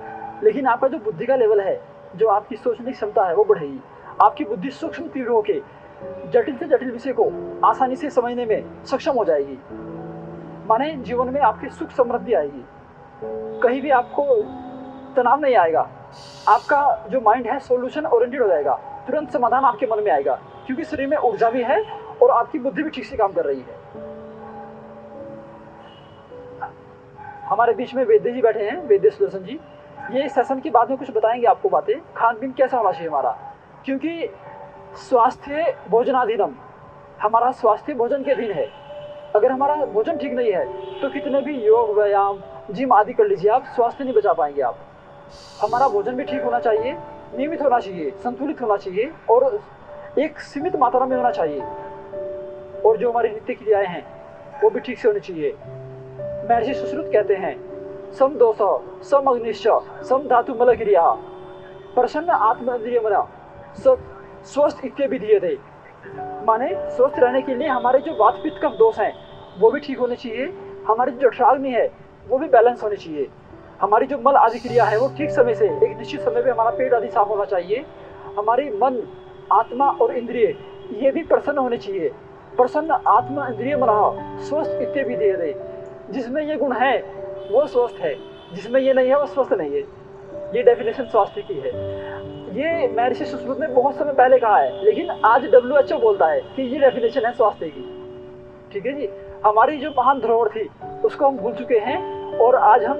लेकिन आपका जो बुद्धि का लेवल है, जो आपकी सोचने की क्षमता है वो बढ़ेगी। आपकी बुद्धि सूक्ष्म तीव्र होकर जटिल से जटिल विषय को आसानी से समझने में सक्षम हो जाएगी। माने जीवन में आपकी सुख समृद्धि आएगी, कहीं भी आपको तनाव नहीं आएगा, आपका जो माइंड है सॉल्यूशन ओरिएंटेड हो जाएगा, तुरंत समाधान आपके मन में आएगा, क्योंकि शरीर में ऊर्जा भी है और आपकी बुद्धि भी ठीक से काम कर रही है। हमारे बीच में वैद्य जी बैठे हैं, वैद्य सुदर्शन जी, ये सेशन की बाद में कुछ बताएंगे आपको बातें, खान पीन कैसा होना चाहिए हमारा, क्योंकि स्वास्थ्य भोजनाधीनम, हमारा स्वास्थ्य भोजन के अधीन है। अगर हमारा भोजन ठीक नहीं है तो कितने भी योग व्यायाम जिम आदि कर लीजिए आप, स्वास्थ्य नहीं बचा पाएंगे आप। हमारा भोजन भी ठीक होना चाहिए, नियमित होना चाहिए, संतुलित होना चाहिए और एक सीमित मात्रा में होना चाहिए, और जो हमारी नित्य क्रियाएं हैं वो भी ठीक से होनी चाहिए। महर्षि सुश्रुत कहते हैं सम दोष सम अग्निश्च सम धातु मल क्रिया प्रसन्न आत्म इंद्रिय मना स्वस्थ इत्य विधीयते। माने स्वस्थ रहने के लिए हमारे जो वात पित्त कफ दोष हैं वो भी ठीक होने चाहिए, हमारी जो जठराग्नि है वो भी बैलेंस होनी चाहिए, हमारी जो मल आदि क्रिया है वो ठीक समय से एक निश्चित समय पे हमारा पेट आदि साफ होना चाहिए, हमारी मन आत्मा और इंद्रिय ये भी प्रसन्न होने चाहिए। प्रसन्न आत्मा इंद्रिय मना स्वस्थ इत्य विधीयते। जिसमें ये गुण है वो स्वस्थ है, जिसमें ये नहीं है वो स्वस्थ नहीं है। ये डेफिनेशन स्वास्थ्य की है। ये महर्षि सुश्रुत ने बहुत समय पहले कहा है, लेकिन आज WHO बोलता है कि ये डेफिनेशन है स्वास्थ्य की। ठीक है जी, हमारी जो महान धरोहर थी उसको हम भूल चुके हैं और आज हम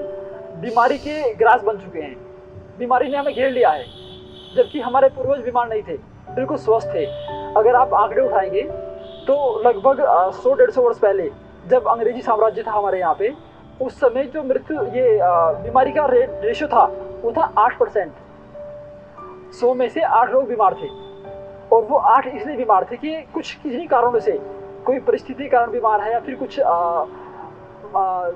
बीमारी के ग्रास बन चुके हैं। बीमारी ने हमें घेर लिया है, जबकि हमारे पूर्वज बीमार नहीं थे, बिल्कुल स्वस्थ थे। अगर आप आंकड़े उठाएंगे तो लगभग 100-150 वर्ष पहले जब अंग्रेजी साम्राज्य था हमारे यहाँ पे, उस समय जो मृत्यु ये बीमारी का रेशो था वो था 8%। 100 में से 8 लोग बीमार थे, और वो 8 इसलिए बीमार थे कि कुछ किसी कारणों से, कोई परिस्थिति के कारण बीमार है या फिर कुछ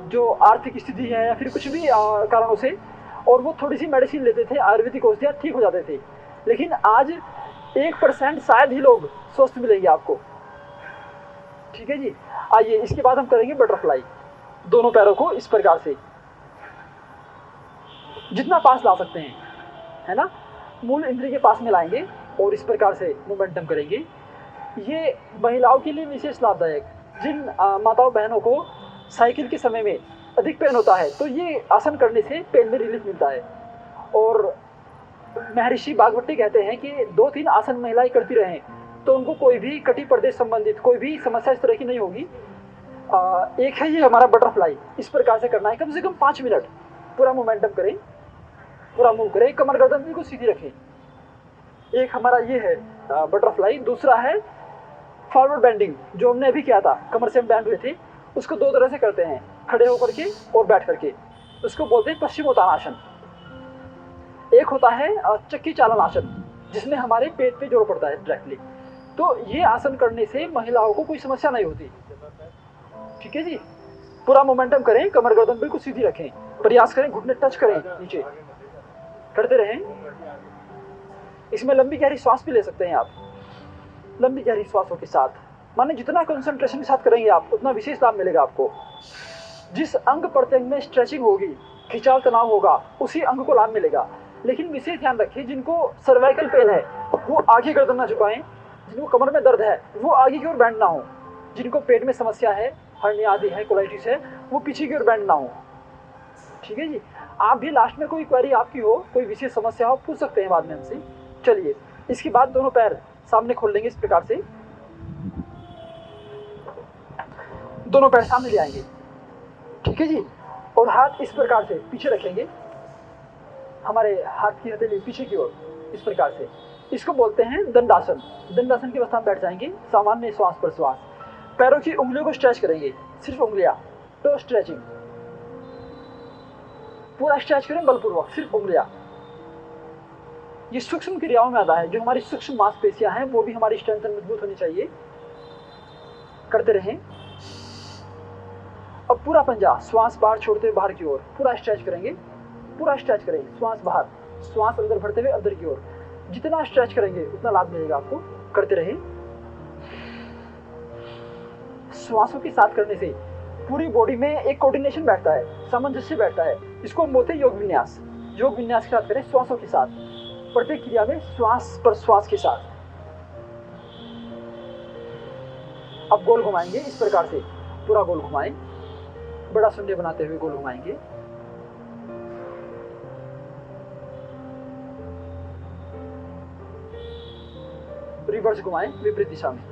जो आर्थिक स्थिति है या फिर कुछ भी कारणों से, और वो थोड़ी सी मेडिसिन लेते थे, आयुर्वेदिक औषधियाँ ठीक हो जाते थे। लेकिन आज 1% शायद ही लोग स्वस्थ मिलेंगे आपको। ठीक है जी, आइए इसके बाद हम करेंगे बटरफ्लाई। दोनों पैरों को इस प्रकार से जितना पास ला सकते हैं, है ना, मूल इंद्रिय के पास में लाएंगे और इस प्रकार से मोमेंटम करेंगे। ये महिलाओं के लिए विशेष लाभदायक, जिन माताओं बहनों को साइकिल के समय में अधिक पेन होता है तो ये आसन करने से पेन में रिलीफ मिलता है। और महर्षि भागवती कहते हैं कि 2-3 आसन महिलाएं करती रहें तो उनको कोई भी कटी प्रदेश संबंधित कोई भी समस्या इस तरह की नहीं होगी। एक है ये हमारा बटरफ्लाई, इस प्रकार से करना है, कम से कम 5 मिनट पूरा मोमेंटम करें, पूरा मूव करें, कमर गर्दन बिल्कुल सीधी रखें। एक हमारा ये है बटरफ्लाई। दूसरा है फॉरवर्ड बेंडिंग, जो हमने अभी किया था, कमर से हम बैंड हुए थे, उसको 2 तरह से करते हैं, खड़े होकर के और बैठ करके। उसको बोलते हैं पश्चिमोत्तानासन। एक होता है चक्की चालन आसन, जिसमें हमारे पेट पे जोर पड़ता है डायरेक्टली। तो ये आसन करने से महिलाओं को कोई समस्या नहीं होती। ठीक है जी, पूरा मोमेंटम करें, कमर गर्दन बिल्कुल सीधी रखें, प्रयास करें घुटने टच करें नीचे, करते रहें। इसमें लंबी गहरी श्वास भी ले सकते हैं आप, लंबी गहरी श्वासों के साथ। माने जितना कंसंट्रेशन के साथ करेंगे आप उतना विशेष लाभ मिलेगा आपको। जिस अंग प्रत्यंग में स्ट्रेचिंग होगी, खिंचाव तनाव होगा, उसी अंग को लाभ मिलेगा। लेकिन विशेष ध्यान रखिए, जिनको सर्वाइकल पेन है वो आगे गर्दन ना झुकाएं, जिनको कमर में दर्द है वो आगे की ओर बैंड ना हो, जिनको पेट में समस्या है, हर्निया आदि है, कोलाइटिस है, वो पीछे की ओर बैंड ना हो। ठीक है जी, आप भी लास्ट में कोई क्वेरी आपकी हो, कोई विशेष समस्या हो, पूछ सकते हैं बाद में हमसे। चलिए, इसके बाद दोनों पैर सामने खोल लेंगे इस प्रकार से, दोनों पैर सामने ले आएंगे। ठीक है जी, और हाथ इस प्रकार से पीछे रखेंगे, हमारे हाथ की हथेली पीछे की ओर इस प्रकार से। इसको बोलते हैं दंडासन। दंडासन की अवस्था में बैठ जाएंगे, सामान्य श्वास प्रश्वास। पैरों की उंगलियों को स्ट्रेच करेंगे, सिर्फ उंगलियां, तो स्ट्रेचिंग पूरा स्ट्रेच करें बलपूर्वक, सिर्फ उंगलियां। ये सूक्ष्म क्रियाओं में आता है, जो हमारी सूक्ष्म मांसपेशियां हैं वो भी हमारी स्ट्रेंथ मजबूत होनी चाहिए। करते रहें। अब पूरा पंजा, श्वास बाहर छोड़ते हुए बाहर की ओर पूरा स्ट्रेच करेंगे, पूरा स्ट्रेच करें, श्वास बाहर, श्वास अंदर भरते हुए अंदर की ओर। जितना स्ट्रेच करेंगे उतना लाभ मिलेगा आपको। करते रहें। श्वासों के साथ करने से पूरी बॉडी में एक कोऑर्डिनेशन बैठता है, सामंजस्य बैठता है। इसको हम बोलते हैं योग विन्यास। योग विन्यास के साथ करें, श्वासों के साथ, प्रत्येक क्रिया में श्वास पर श्वास के साथ। अब गोल घुमाएंगे इस प्रकार से, पूरा गोल घुमाएं, बड़ा शून्य बनाते हुए गोल घुमाएंगे। रिवर्स घुमाएं विपरीत दिशा में।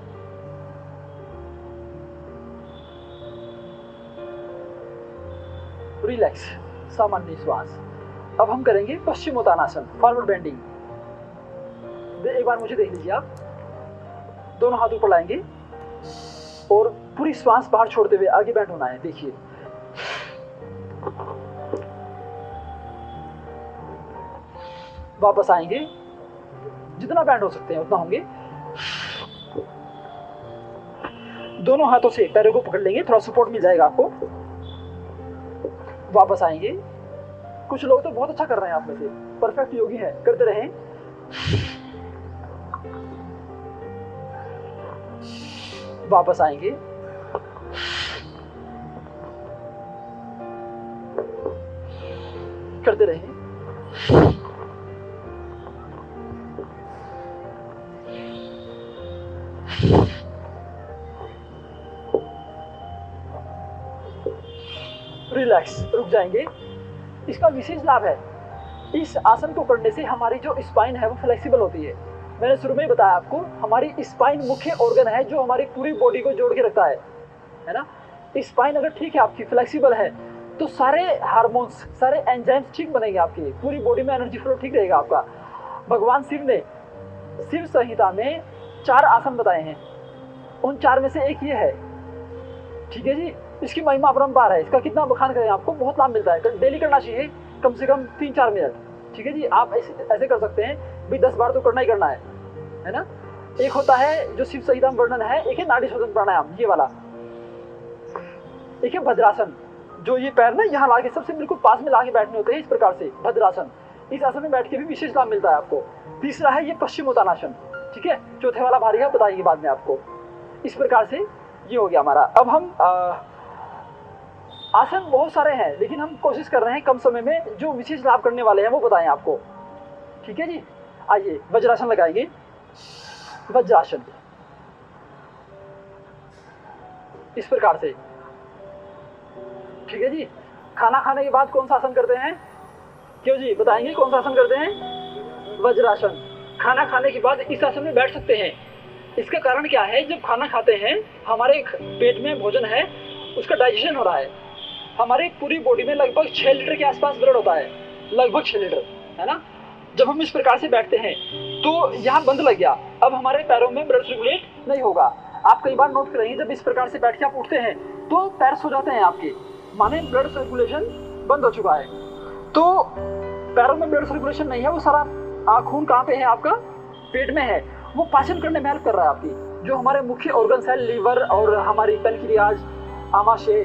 रिलैक्स, सामान्य श्वास। अब हम करेंगे पश्चिमोत्तानासन, फॉरवर्ड बेंडिंग। एक बार मुझे देख लीजिए आप। दोनों हाथ ऊपर लाएंगे और पूरी श्वास बाहर छोड़ते हुए आगे बैंड होना है। देखिए, वापस आएंगे, जितना बैंड हो सकते हैं उतना होंगे। दोनों हाथों से पैरों को पकड़ लेंगे, थोड़ा सपोर्ट मिल जाएगा आपको। वापस आएंगे। कुछ लोग तो बहुत अच्छा कर रहे हैं, आप में से परफेक्ट योगी हैं, करते रहें। वापस आएंगे। करते रहें। रिलैक्स, रुक जाएंगे। इसका विशेष लाभ है, इस आसन को करने से हमारी जो स्पाइन है वो फ्लेक्सिबल होती है। मैंने शुरू में ही बताया आपको, हमारी स्पाइन मुख्य ऑर्गन है जो हमारी पूरी बॉडी को जोड़ के रखता है ना। स्पाइन अगर ठीक है, आपकी फ्लेक्सिबल है, तो सारे हार्मोन्स, सारे एंजाइम्स ठीक बनेंगे, आपकी पूरी बॉडी में एनर्जी फ्लो ठीक रहेगा आपका। भगवान शिव ने शिव संहिता में 4 आसन बताए हैं, उन 4 में से एक ये है। ठीक है जी, इसकी महिमा अपरंपार है। इसका कितना बखान करें, आपको बहुत लाभ मिलता है। डेली करना चाहिए कम से कम 3-4 मिनट। ठीक है जी, आप ऐसे कर सकते हैं भी 10 बार तो करना ही करना है ना। एक होता है जो शिव संहिता में वर्णन है, एक है नाड़ी शोधन प्राणायाम, ये वाला। एक है भद्रासन, जो ये पैर ना यहाँ लाके सबसे बिल्कुल पास में लाके बैठने होते हैं, इस प्रकार से भद्रासन। इस आसन में बैठ के भी विशेष लाभ मिलता है आपको। तीसरा है ये पश्चिमोत्तानासन। ठीक है, चौथे वाला भारी है, बताएंगे बाद में आपको। इस प्रकार से ये हो गया हमारा। अब हम आसन बहुत सारे हैं, लेकिन हम कोशिश कर रहे हैं कम समय में जो विशेष लाभ करने वाले हैं वो बताएं आपको। ठीक है जी, आइए वज्रासन लगाएंगे। वज्रासन इस प्रकार से। ठीक है जी, खाना खाने के बाद कौन सा आसन करते हैं? क्यों जी, बताएंगे कौन सा आसन करते हैं? वज्रासन। खाना खाने के बाद इस आसन में बैठ सकते हैं। इसका कारण क्या है, जब खाना खाते हैं हमारे पेट में भोजन है, उसका डाइजेशन हो रहा है। हमारी पूरी बॉडी में लगभग 6 लीटर के आसपास ब्लड होता है, लगभग 6 लीटर, है ना। जब हम इस प्रकार से बैठते हैं तो यहाँ बंद लग गया, अब हमारे पैरों में ब्लड सर्कुलेट नहीं होगा। आप कई बार नोट करेंगे, जब इस प्रकार से बैठ के आप उठते हैं तो पैर सो जाते हैं आपके, माने ब्लड सर्कुलेशन बंद हो चुका है। तो पैरों में ब्लड सर्कुलेशन नहीं है, वो सारा खून कहाँ पे है आपका? पेट में है। वो पाचन करने में हेल्प कर रहा है आपकी। जो हमारे मुख्य ऑर्गन्स है, लीवर और हमारी पेनक्रियाज, आमाशय,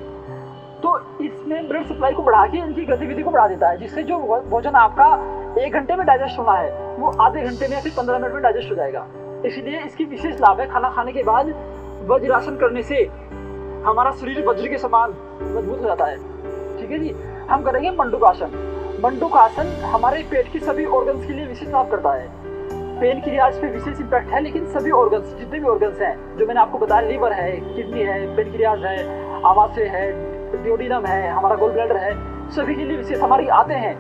तो इसमें ब्लड सप्लाई को बढ़ा के इनकी गतिविधि को बढ़ा देता है, जिससे जो भोजन आपका 1 घंटे में डाइजेस्ट होना है वो आधे घंटे में या फिर 15 मिनट में डाइजेस्ट हो जाएगा। इसलिए इसकी विशेष लाभ है। खाना खाने के बाद वज्रासन करने से हमारा शरीर वज्र के समान मजबूत हो जाता है। ठीक है जी, हम करेंगे मंडूकासन। मंडूकासन हमारे पेट की सभी ऑर्गन्स के लिए विशेष लाभ करता है। पेनक्रियाज पे विशेष इम्पैक्ट है, लेकिन सभी ऑर्गन्स, जितने भी ऑर्गन्स हैं जो मैंने आपको बताया, लीवर है, किडनी है, पेनक्रियाज है, आमाशय है, डिओडिनम है, हमारा गोल ब्लैडर है, सभी के लिए विशेष, हमारी आते हैं,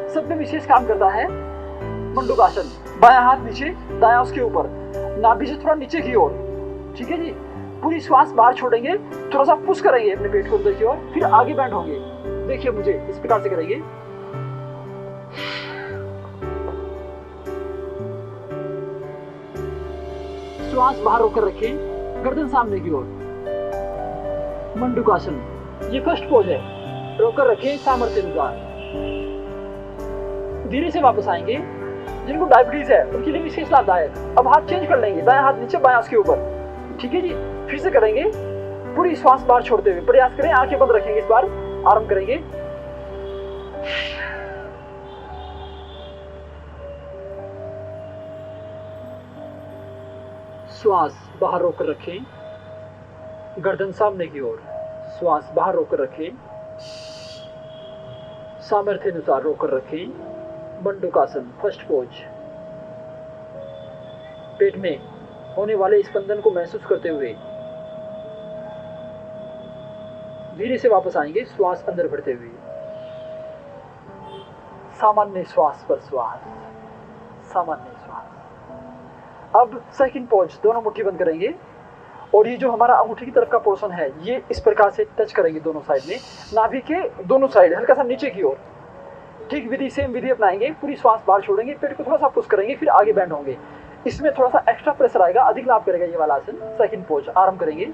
सब में विशेष काम करता है मंडूकासन। बायां हाथ नीचे, दायां उसके ऊपर, नाभि से थोड़ा नीचे की ओर। ठीक है जी, पूरी श्वास बाहर छोड़ेंगे, थोड़ा सा पुश करेंगे अपने पेट को अंदर की ओर, फिर आगे बैंड होंगे। देखिए मुझे इस प्रकार से करेंगे। श्वास बाहर होकर रखें, गर्दन सामने की ओर। मंडूकासन ये फर्स्ट पोज है, रोकर रखें सामर्थ्य अनुसार। धीरे से वापस आएंगे। जिनको डायबिटीज है उनके लिए विशेष लाभदायक। अब हाथ चेंज कर लेंगे, दायां हाथ नीचे, बायां उसके ऊपर। ठीक है जी, फिर से करेंगे, पूरी श्वास बाहर छोड़ते हुए प्रयास करें, आंखें बंद रखेंगे। इस बार आरंभ करेंगे। श्वास बाहर रोकर रखें, गर्दन सामने की ओर। श्वास बाहर रोकर रखें, सामर्थ्य अनुसार रोकर रखें। मंडूकासन फर्स्ट पोज। पेट में होने वाले स्पंदन को महसूस करते हुए धीरे से वापस आएंगे, श्वास अंदर भरते हुए, सामान्य श्वास पर श्वास, सामान्य श्वास। अब सेकंड पोज, दोनों मुट्ठी बंद करेंगे और ये जो हमारा अंगूठी की तरफ का पोर्शन है ये इस प्रकार से टच करेंगे दोनों साइड में, नाभि के दोनों साइड हल्का सा नीचे की ओर। ठीक विधि, सेम विधि अपनाएंगे, पूरी श्वास बाहर छोड़ेंगे, पेट को थोड़ा सा पुश करेंगे, फिर आगे बैंड होंगे। इसमें थोड़ा सा एक्स्ट्रा प्रेशर आएगा, अधिक लाभ करेगा ये वाला आसन। सेकंड पोज आरंभ करेंगे।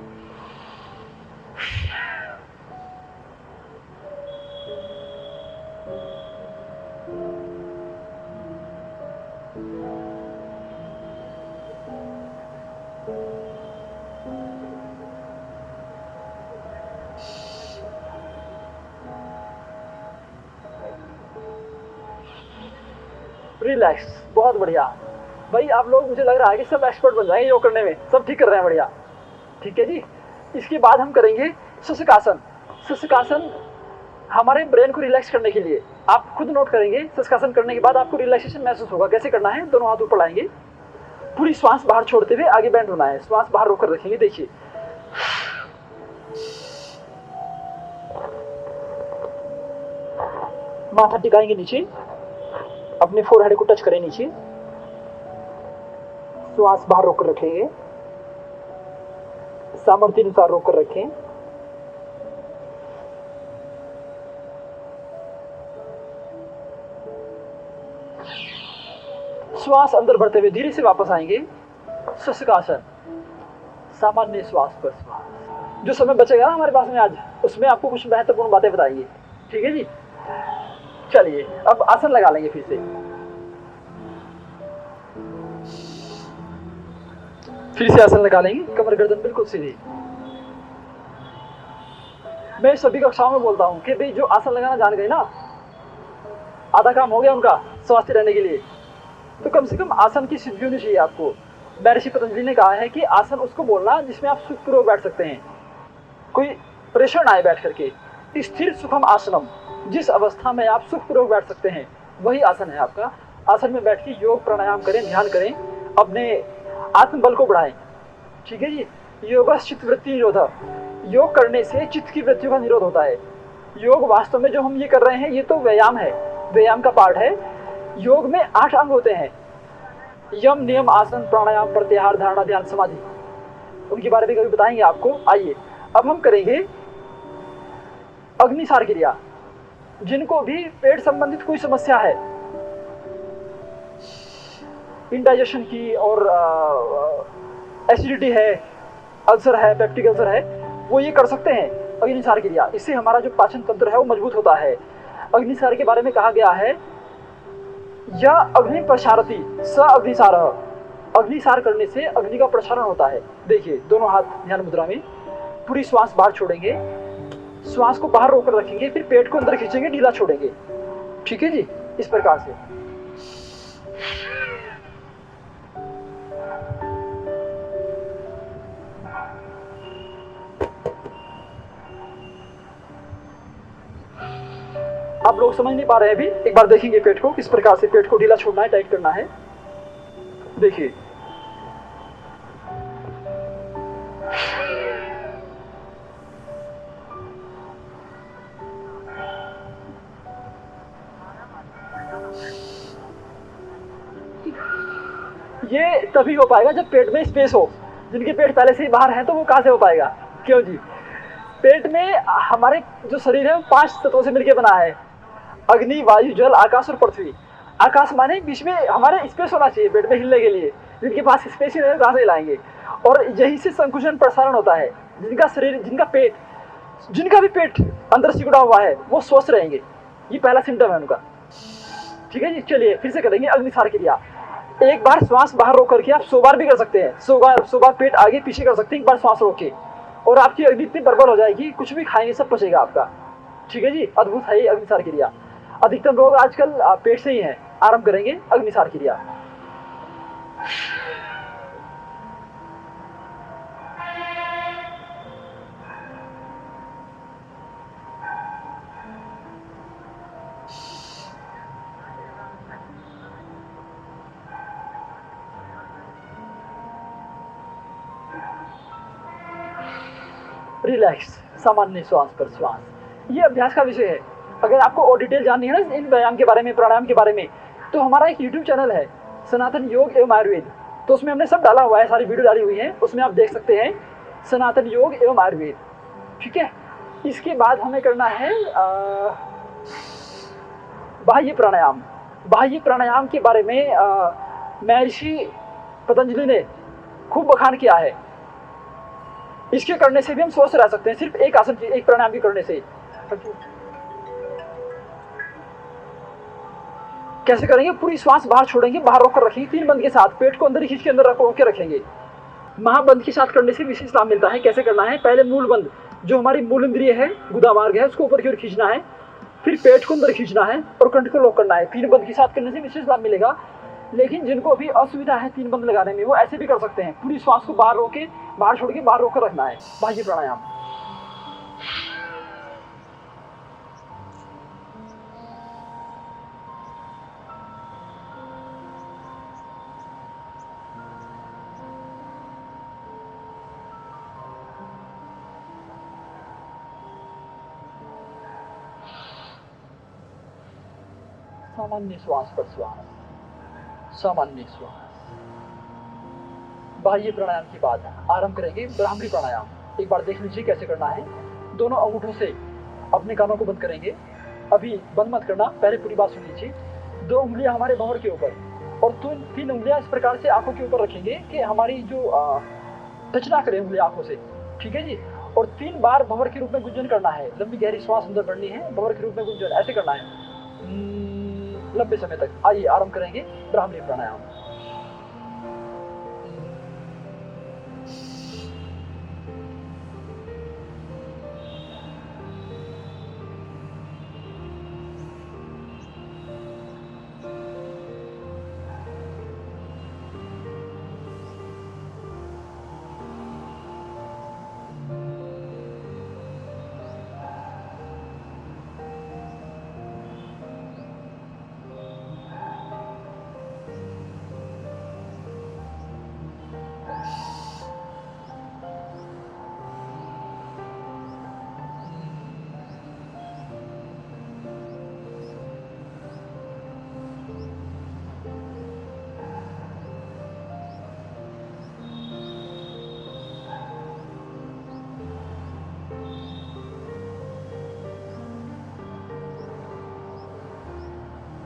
रिलैक्स, बहुत बढ़िया भाई। आप लोग, मुझे लग रहा है कि सब एक्सपर्ट बन जाएंगे योग करने में, सब ठीक कर रहे हैं, बढ़िया। ठीक है जी। इसके बाद हम करेंगे शशकासन। शशकासन हमारे ब्रेन को रिलैक्स करने के लिए, आप खुद नोट करेंगे। शशकासन करने के बाद आपको रिलैक्सेशन महसूस होगा। कैसे करना है, दोनों हाथ ऊपर लाएंगे, पूरी श्वास बाहर छोड़ते हुए आगे बैंड होना है। श्वास बाहर रोक कर रखेंगे, देखिए। माथा टिकाएंगे नीचे, अपने फोरहेड को टच करें नीचे, श्वास बाहर रोक कर रखेंगे, सामर्थ्य अनुसार रोक कर रखें। श्वास अंदर भरते हुए धीरे से वापस आएंगे। शशकासन, सामान्य श्वास पर श्वास। जो समय बचेगा ना हमारे पास में आज, उसमें आपको कुछ महत्वपूर्ण बातें बताएंगे। ठीक है जी। चलिए अब आसन लगा लेंगे फिर से। आसन लगा लेंगे, कमर गर्दन बिल्कुल सीधी। मैं सभी कक्षाओं में बोलता हूं कि भाई जो आसन लगाना जान गए ना, आधा काम हो गया उनका स्वस्थ रहने के लिए। तो कम से कम आसन की सिद्धि होनी चाहिए आपको। महर्षि पतंजलि ने कहा है कि आसन उसको बोलना जिसमें आप सुखपूर्वक बैठ सकते हैं, कोई प्रेशर ना आए बैठ करके। स्थिर सुखम आसनम, जिस अवस्था में आप सुखपूर्वक बैठ सकते हैं वही आसन है आपका। आसन में बैठ के योग प्राणायाम करें, ध्यान करें, अपने आत्मबल को बढ़ाएं। ठीक है जी। योग चित्त वृत्ति निरोधक, योग करने से चित्त की वृत्तियों का निरोध होता है। योग वास्तव में जो हम ये कर रहे हैं ये तो व्यायाम है, व्यायाम का पार्ट है। योग में 8 अंग होते हैं, यम, नियम, आसन, प्राणायाम, प्रत्याहार, धारणा, ध्यान, समाधि। उनके बारे में कभी बताएंगे आपको। आइए अब हम करेंगे अग्निसार क्रिया। जिनको भी पेट संबंधित कोई समस्या है, इंडाइजेशन की और एसिडिटी है, अल्सर है, पेप्टिक अल्सर है, वो ये कर सकते हैं अग्निसार क्रिया। इससे हमारा जो पाचन तंत्र है वो मजबूत होता है। अग्निसार के बारे में कहा गया है, या अग्नि प्रसारति स अग्निसार। अग्निसार करने से अग्नि का प्रसारण होता है। देखिए दोनों हाथ ध्यान मुद्रा में, पूरी श्वास बाहर छोड़ेंगे, श्वास को बाहर रोक कर रखेंगे, फिर पेट को अंदर खींचेंगे, ढीला छोड़ेंगे। ठीक है जी, इस प्रकार से। आप लोग समझ नहीं पा रहे हैं अभी, एक बार देखेंगे पेट को, किस प्रकार से पेट को ढीला छोड़ना है, टाइट करना है। देखिए ये तभी हो पाएगा जब पेट में स्पेस हो। जिनके पेट पहले से ही बाहर है तो वो कहां से हो पाएगा, क्यों जी। पेट में हमारे जो शरीर है वो 5 तत्वों से मिलकर बना है, अग्नि, वायु, जल, आकाश और पृथ्वी। आकाश माने बीच में हमारे स्पेस होना चाहिए पेट में हिलने के लिए। जिनके पास स्पेस ही नहीं, कहां से हिलाएंगे। और यही से संकुचन प्रसारण होता है। जिनका शरीर, जिनका भी पेट अंदर सिकुड़ा हुआ है वो स्वस्थ रहेंगे। ये पहला सिम्टम है उनका। ठीक है जी। चलिए फिर से करेंगे अग्निसार क्रिया। एक बार श्वास बाहर रोक करके आप 100 बार भी कर सकते हैं। 100 बार पेट आगे पीछे कर सकते हैं, एक बार श्वास रोक के, और आपकी अग्नि इतनी बर्बल हो जाएगी, कुछ भी खाएंगे सब पचेगा आपका। ठीक है जी, अद्भुत है ये अग्निसार क्रिया। अधिकतम लोग आजकल पेट से ही हैं। आरंभ करेंगे अग्निसार क्रिया। रिलैक्स, सामान्य श्वास प्रश्वास, ये अभ्यास का विषय है। अगर आपको और डिटेल जाननी है ना इन व्यायाम के बारे में, प्राणायाम के बारे में, तो हमारा एक यूट्यूब चैनल है सनातन योग एवं आयुर्वेद, तो उसमें हमने सब डाला हुआ है, सारी वीडियो डाली हुई है, उसमें आप देख सकते हैं सनातन योग एवं आयुर्वेद। ठीक है, इसके बाद हमें करना है बाह्य प्राणायाम। बाह्य प्राणायाम के बारे में महर्षि पतंजलि ने खूब बखान किया है। इसके करने से भी हम स्वस्थ रह सकते हैं, सिर्फ एक आसन की, एक प्राणायाम के करने से। कैसे करेंगे? पूरी श्वास बाहर छोड़ेंगे, बाहर रोक कर रखेंगे 3 बंद के साथ, पेट को अंदर ही खींच के अंदर रोक के रखेंगे। महाबंद के साथ करने से विशेष लाभ मिलता है। कैसे करना है? पहले मूल बंद, जो हमारी मूल इंद्रिय है, गुदा मार्ग है, उसको ऊपर की ओर खींचना है, फिर पेट को अंदर खींचना है और कंठ को लॉक करना है। 3 बंद के साथ करने से विशेष लाभ मिलेगा। लेकिन जिनको अभी असुविधा है 3 बंद लगाने में, वो ऐसे भी कर सकते हैं। पूरी श्वास को बाहर रोके, बाहर छोड़ के बाहर रोक कर रखना है। बाह्य प्राणायाम। सामान्य श्वास प्रश्वास, सामान्य श्वास। बाह्य प्राणायाम के बाद आरंभ करेंगे ब्राह्मणी प्राणायाम। एक बार देख लीजिए कैसे करना है। दोनों अंगूठों से अपने कानों को बंद करेंगे। अभी बंद मत करना, पहले पूरी बात सुन लीजिए। 2 उंगलियां हमारे भंवर के ऊपर और 3 उंगलियां इस प्रकार से आंखों के ऊपर रखेंगे कि हमारी जो टच ना करे उंगलियां आंखों से। ठीक है जी। और 3 बार भंवर के रूप में गुंजन करना है। लंबी गहरी श्वास अंदर भरनी है, भंवर के रूप में गुंजन ऐसे करना है लंबे समय तक। आइए आरंभ करेंगे ब्राह्मणी प्राणायाम।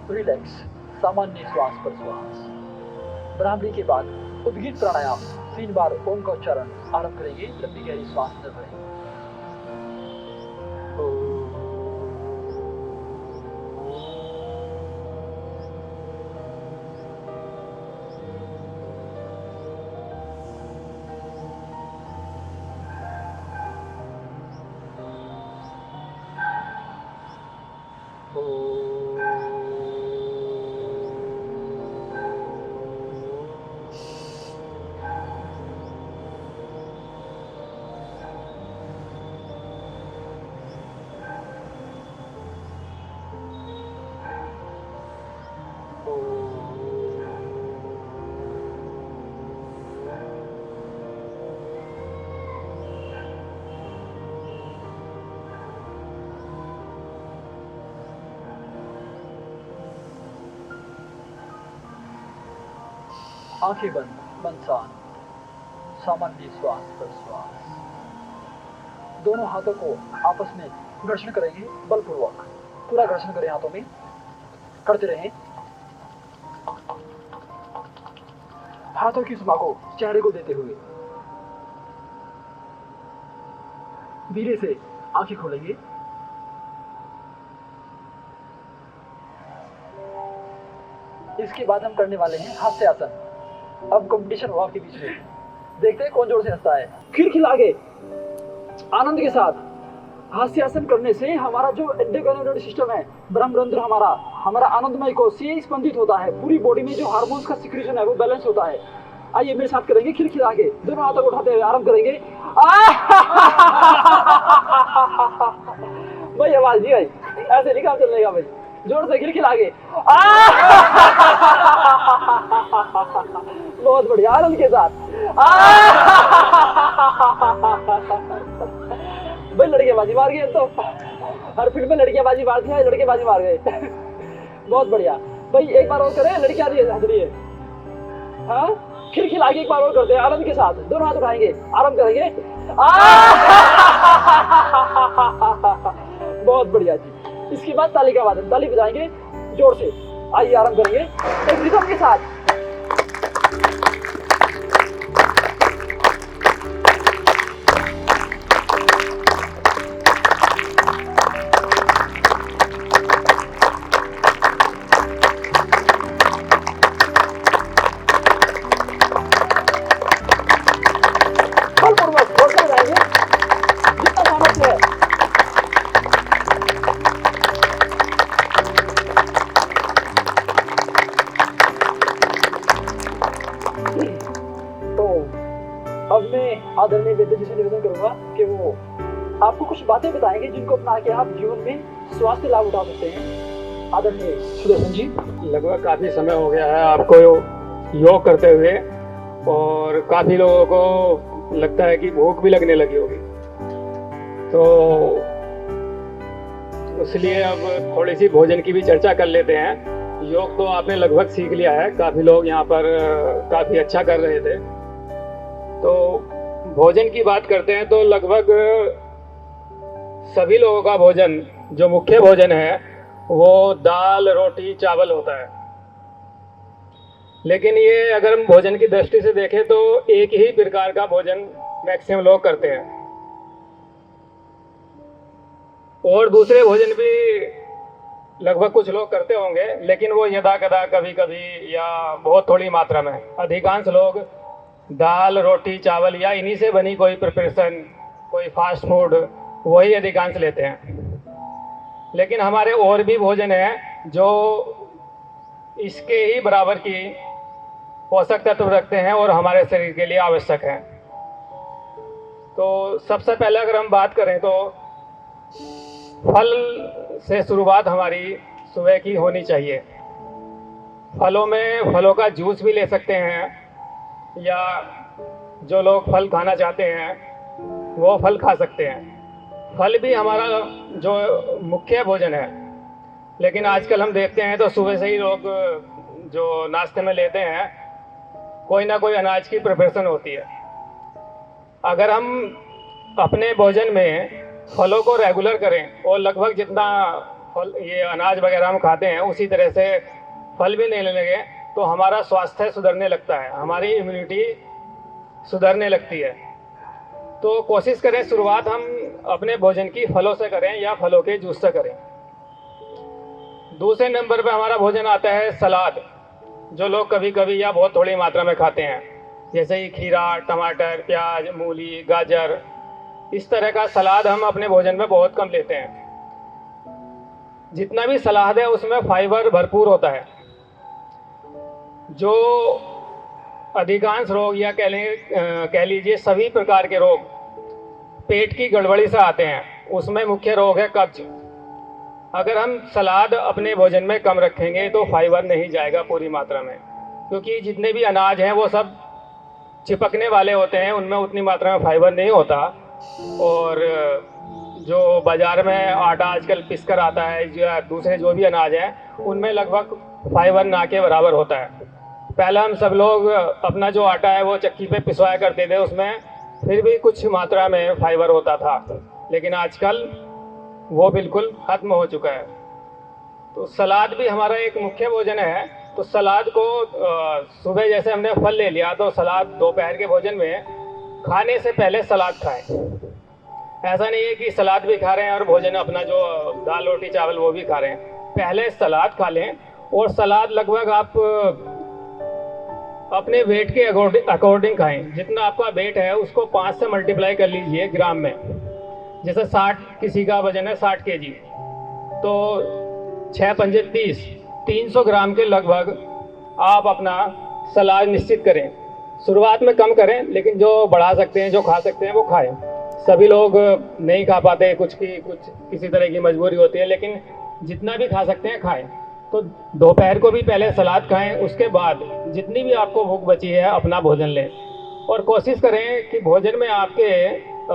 रिलैक्स, सामान्य श्वास प्रश्वास। ब्राह्मणी के बाद उद्गीत प्राणायाम। 3 बार ओम का उच्चारण आरंभ करेंगे। लंबी गहरी श्वास अंदर भरेंगे। आंखें बंद, मन शांत, सामान्य श्वास प्रश्वास। दोनों हाथों को आपस में घर्षण करेंगे बलपूर्वक। पूरा घर्षण करें, हाथों में करते रहें। हाथों की सुबह को चेहरे को देते हुए धीरे से आंखें खोलेंगे। इसके बाद हम करने वाले हैं हास्य आसन। अब कंपटीशन हुआ आपके बीच में, देखते हैं कौन जोर से हंसता है। खिलखिला के आनंद के साथ हास्यासन करने से हमारा जो एंडोक्राइन सिस्टम है, ब्रह्मरंध्र हमारा आनंदमय कोश ये स्पंदित होता है। पूरी बॉडी में जो हार्मोन्स का सिक्रीशन है वो बैलेंस होता है। आइए मेरे साथ करेंगे खिलखिला के, दोनों हाथों को उठाते हुए आरंभ करेंगे। भाई आवाज नहीं आई, ऐसे नहीं काम चलेगा भाई, जोर से खिलखिला के। बहुत बढ़िया, आनंद के साथ। भाई लड़के बाजी मार गए तो, हर फील्ड में लड़कियां बाजी मारती हैं, लड़के बाजी मार गए। बहुत बढ़िया भाई, एक बार और करें, लड़कियां हंस रही है। हाँ खिलखिला के एक बार और करते हैं आनंद के साथ, दोनों हाथ उठाएंगे, आराम करेंगे। बहुत बढ़िया जी। इसके बाद ताली का वादन, ताली बजाएंगे जोर से। आइए आराम करेंगे एक रिदम के साथ। जितना सामर्थ्य है। तो अब मैं आदरणीय वेद्य जी से निवेदन करूंगा कि वो आपको कुछ बातें बताएंगे जिनको अपना के आप जीवन में स्वास्थ्य लाभ उठा सकते हैं। आदरणीय सुदर्शन जी। लगभग काफ़ी समय हो गया है आपको योग करते हुए, और काफ़ी लोगों को लगता है कि भूख भी लगने लगी होगी, तो इसलिए अब थोड़ी सी भोजन की भी चर्चा कर लेते हैं। योग तो आपने लगभग सीख लिया है, काफ़ी लोग यहाँ पर काफ़ी अच्छा कर रहे थे। तो भोजन की बात करते हैं तो लगभग सभी लोगों का भोजन, जो मुख्य भोजन है वो दाल रोटी चावल होता है। लेकिन ये अगर हम भोजन की दृष्टि से देखें तो एक ही प्रकार का भोजन मैक्सिमम लोग करते हैं, और दूसरे भोजन भी लगभग कुछ लोग करते होंगे, लेकिन वो यदा कदा कभी कभी या बहुत थोड़ी मात्रा में। अधिकांश लोग दाल रोटी चावल या इन्हीं से बनी कोई प्रिपरेशन, कोई फास्ट फूड, वही अधिकांश लेते हैं। लेकिन हमारे और भी भोजन हैं जो इसके ही बराबर की पोषक तत्व रखते हैं और हमारे शरीर के लिए आवश्यक हैं। तो सबसे पहले अगर हम बात करें तो फल से शुरुआत हमारी सुबह की होनी चाहिए। फलों में फलों का जूस भी ले सकते हैं, या जो लोग फल खाना चाहते हैं वो फल खा सकते हैं। फल भी हमारा जो मुख्य भोजन है, लेकिन आजकल हम देखते हैं तो सुबह से ही लोग जो नाश्ते में लेते हैं कोई ना कोई अनाज की प्रिपरेशन होती है। अगर हम अपने भोजन में फलों को रेगुलर करें और लगभग जितना फल ये अनाज वगैरह हम खाते हैं उसी तरह से फल भी लेने लगे तो हमारा स्वास्थ्य सुधरने लगता है, हमारी इम्यूनिटी सुधरने लगती है। तो कोशिश करें शुरुआत हम अपने भोजन की फलों से करें या फलों के जूस से करें। दूसरे नंबर पर हमारा भोजन आता है सलाद, जो लोग कभी कभी या बहुत थोड़ी मात्रा में खाते हैं, जैसे ही खीरा टमाटर प्याज मूली गाजर, इस तरह का सलाद हम अपने भोजन में बहुत कम लेते हैं। जितना भी सलाद है उसमें फाइबर भरपूर होता है। जो अधिकांश रोग या कह लीजिए सभी प्रकार के रोग पेट की गड़बड़ी से आते हैं, उसमें मुख्य रोग है कब्ज। अगर हम सलाद अपने भोजन में कम रखेंगे तो फाइबर नहीं जाएगा पूरी मात्रा में, क्योंकि जितने भी अनाज हैं वो सब चिपकने वाले होते हैं, उनमें उतनी मात्रा में फाइबर नहीं होता। और जो बाज़ार में आटा आजकल पिस कर आता है या दूसरे जो भी अनाज हैं उनमें लगभग फाइबर ना के बराबर होता है। पहले हम सब लोग अपना जो आटा है वो चक्की पे पिसवाया करते थे, उसमें फिर भी कुछ मात्रा में फाइबर होता था, लेकिन आजकल वो बिल्कुल खत्म हो चुका है। तो सलाद भी हमारा एक मुख्य भोजन है। तो सलाद को सुबह जैसे हमने फल ले लिया तो सलाद दोपहर के भोजन में खाने से पहले सलाद खाएं। ऐसा नहीं है कि सलाद भी खा रहे हैं और भोजन अपना जो दाल रोटी चावल वो भी खा रहे हैं, पहले सलाद खा लें। और सलाद लगभग आप अपने वेट के अकॉर्डिंग खाएं। जितना आपका वेट है उसको 5 से मल्टीप्लाई कर लीजिए ग्राम में। जैसे 60 किसी का वजन है 60 केजी, तो 6 पंजे 30, 300 ग्राम के लगभग आप अपना सलाद निश्चित करें। शुरुआत में कम करें, लेकिन जो बढ़ा सकते हैं जो खा सकते हैं वो खाएं। सभी लोग नहीं खा पाते, कुछ किसी तरह की मजबूरी होती है, लेकिन जितना भी खा सकते हैं खाएं। तो दोपहर को भी पहले सलाद खाएं, उसके बाद जितनी भी आपको भूख बची है अपना भोजन लें। और कोशिश करें कि भोजन में आपके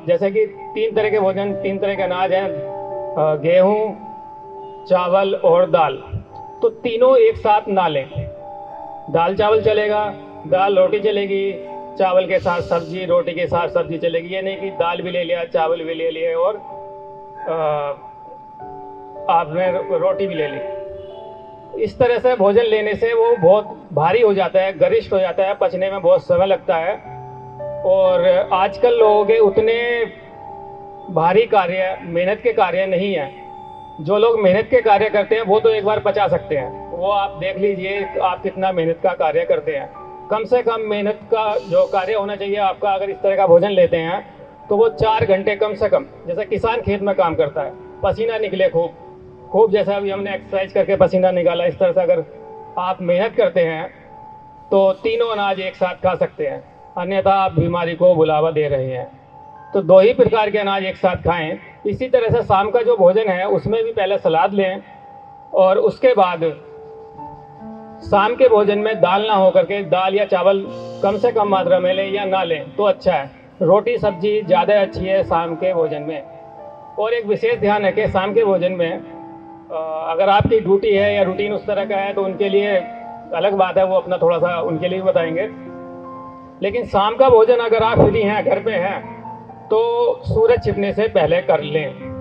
जैसे कि 3 तरह के भोजन, 3 तरह के अनाज हैं, गेहूँ, चावल और दाल। तो तीनों एक साथ ना लें। दाल चावल चलेगा, दाल रोटी चलेगी, चावल के साथ सब्जी, रोटी के साथ सब्जी चलेगी। ये नहीं कि दाल भी ले लिया, चावल भी ले लिए और आपने रोटी भी ले ली। इस तरह से भोजन लेने से वो बहुत भारी हो जाता है, गरिष्ठ हो जाता है, पचने में बहुत समय लगता है। और आजकल लोगों के उतने भारी कार्य, मेहनत के कार्य नहीं है। जो लोग मेहनत के कार्य करते हैं वो तो एक बार पचा सकते हैं। वो आप देख लीजिए आप कितना मेहनत का कार्य करते हैं। कम से कम मेहनत का जो कार्य होना चाहिए आपका, अगर इस तरह का भोजन लेते हैं तो वो 4 घंटे कम से कम, जैसे किसान खेत में काम करता है, पसीना निकले खूब जैसा अभी हमने एक्सरसाइज करके पसीना निकाला, इस तरह से अगर आप मेहनत करते हैं तो तीनों अनाज एक साथ खा सकते हैं, अन्यथा आप बीमारी को बुलावा दे रहे हैं। तो 2 ही प्रकार के अनाज एक साथ खाएं। इसी तरह से शाम का जो भोजन है उसमें भी पहले सलाद लें और उसके बाद शाम के भोजन में दाल ना हो करके दाल या चावल कम से कम मात्रा में लें या ना लें तो अच्छा है। रोटी सब्जी ज़्यादा अच्छी है शाम के भोजन में। और एक विशेष ध्यान है कि शाम के भोजन में अगर आपकी ड्यूटी है या रूटीन उस तरह का है तो उनके लिए अलग बात है, वो अपना थोड़ा सा उनके लिए भी बताएंगे। लेकिन शाम का भोजन अगर आप फ्री हैं, घर पे हैं, तो सूरज छिपने से पहले कर लें।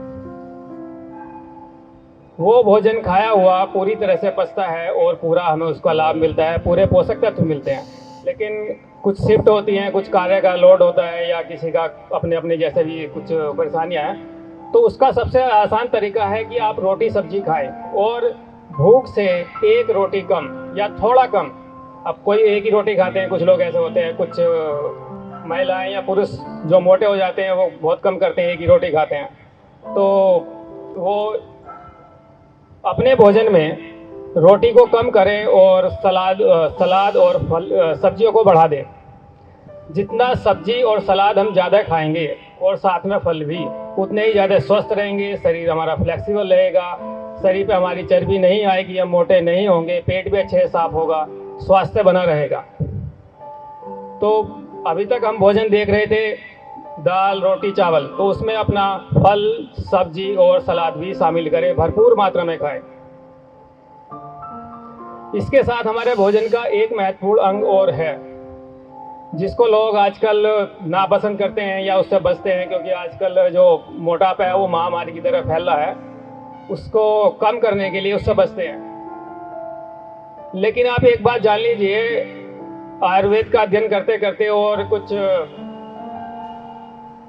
वो भोजन खाया हुआ पूरी तरह से पचता है और पूरा हमें उसका लाभ मिलता है, पूरे पोषक तत्व मिलते हैं। लेकिन कुछ शिफ्ट होती हैं, कुछ कार्य का लोड होता है या किसी का अपने अपने जैसे भी कुछ परेशानियां हैं, तो उसका सबसे आसान तरीका है कि आप रोटी सब्जी खाएं और भूख से 1 रोटी कम या थोड़ा कम। अब कोई एक ही रोटी खाते हैं, कुछ लोग ऐसे होते हैं, कुछ महिलाएं या पुरुष जो मोटे हो जाते हैं वो बहुत कम करते हैं, एक ही रोटी खाते हैं। तो वो अपने भोजन में रोटी को कम करें और सलाद और फल सब्जियों को बढ़ा दें। जितना सब्जी और सलाद हम ज़्यादा खाएंगे और साथ में फल भी, उतने ही ज़्यादा स्वस्थ रहेंगे, शरीर हमारा फ्लेक्सिबल रहेगा, शरीर पे हमारी चर्बी नहीं आएगी, हम मोटे नहीं होंगे, पेट भी अच्छे से साफ होगा, स्वास्थ्य बना रहेगा। तो अभी तक हम भोजन देख रहे थे दाल रोटी चावल, तो उसमें अपना फल सब्जी और सलाद भी शामिल करें, भरपूर मात्रा में खाएं। इसके साथ हमारे भोजन का एक महत्वपूर्ण अंग और है जिसको लोग आजकल नापसंद करते हैं या उससे बचते हैं, क्योंकि आजकल जो मोटापा है वो महामारी की तरह फैल रहा है, उसको कम करने के लिए उससे बचते हैं। लेकिन आप एक बात जान लीजिए, आयुर्वेद का अध्ययन करते करते और कुछ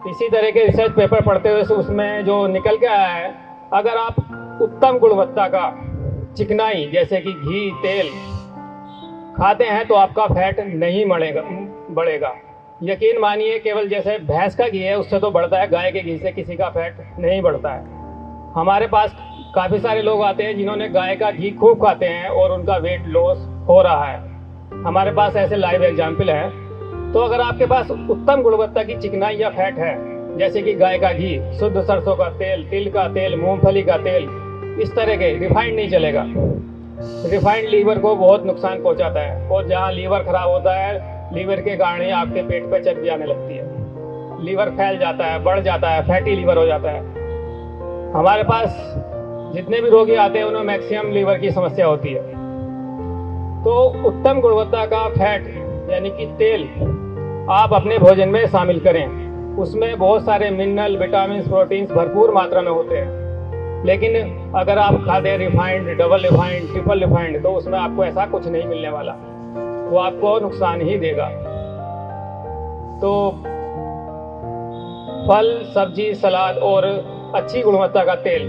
इसी तरह के रिसर्च पेपर पढ़ते हुए उसमें जो निकल के आया है, अगर आप उत्तम गुणवत्ता का चिकनाई जैसे कि घी तेल खाते हैं तो आपका फैट नहीं बढ़ेगा। यकीन मानिए, केवल जैसे भैंस का घी है उससे तो बढ़ता है, गाय के घी से किसी का फैट नहीं बढ़ता है। हमारे पास काफ़ी सारे लोग आते हैं जिन्होंने गाय का घी खूब खाते हैं और उनका वेट लॉस हो रहा है। हमारे पास ऐसे लाइव एग्जाम्पल हैं। तो अगर आपके पास उत्तम गुणवत्ता की चिकनाई या फैट है, जैसे कि गाय का घी, शुद्ध सरसों का तेल, तिल का तेल, मूंगफली का तेल, इस तरह के रिफाइंड नहीं चलेगा। रिफाइंड लीवर को बहुत नुकसान पहुंचाता है और जहां लीवर खराब होता है, लीवर के कारण ही आपके पेट पर चर्बी आने लगती है, लीवर फैल जाता है, बढ़ जाता है, फैटी लीवर हो जाता है। हमारे पास जितने भी रोगी आते हैं उन्हें मैक्सिमम लीवर की समस्या होती है। तो उत्तम गुणवत्ता का फैट यानी कि तेल आप अपने भोजन में शामिल करें। उसमें बहुत सारे मिनरल, विटामिन, प्रोटीन्स भरपूर मात्रा में होते हैं। लेकिन अगर आप खाते हैं refined, double refined, triple refined, तो उसमें आपको ऐसा कुछ नहीं मिलने वाला, वो आपको नुकसान ही देगा। तो फल सब्जी सलाद और अच्छी गुणवत्ता का तेल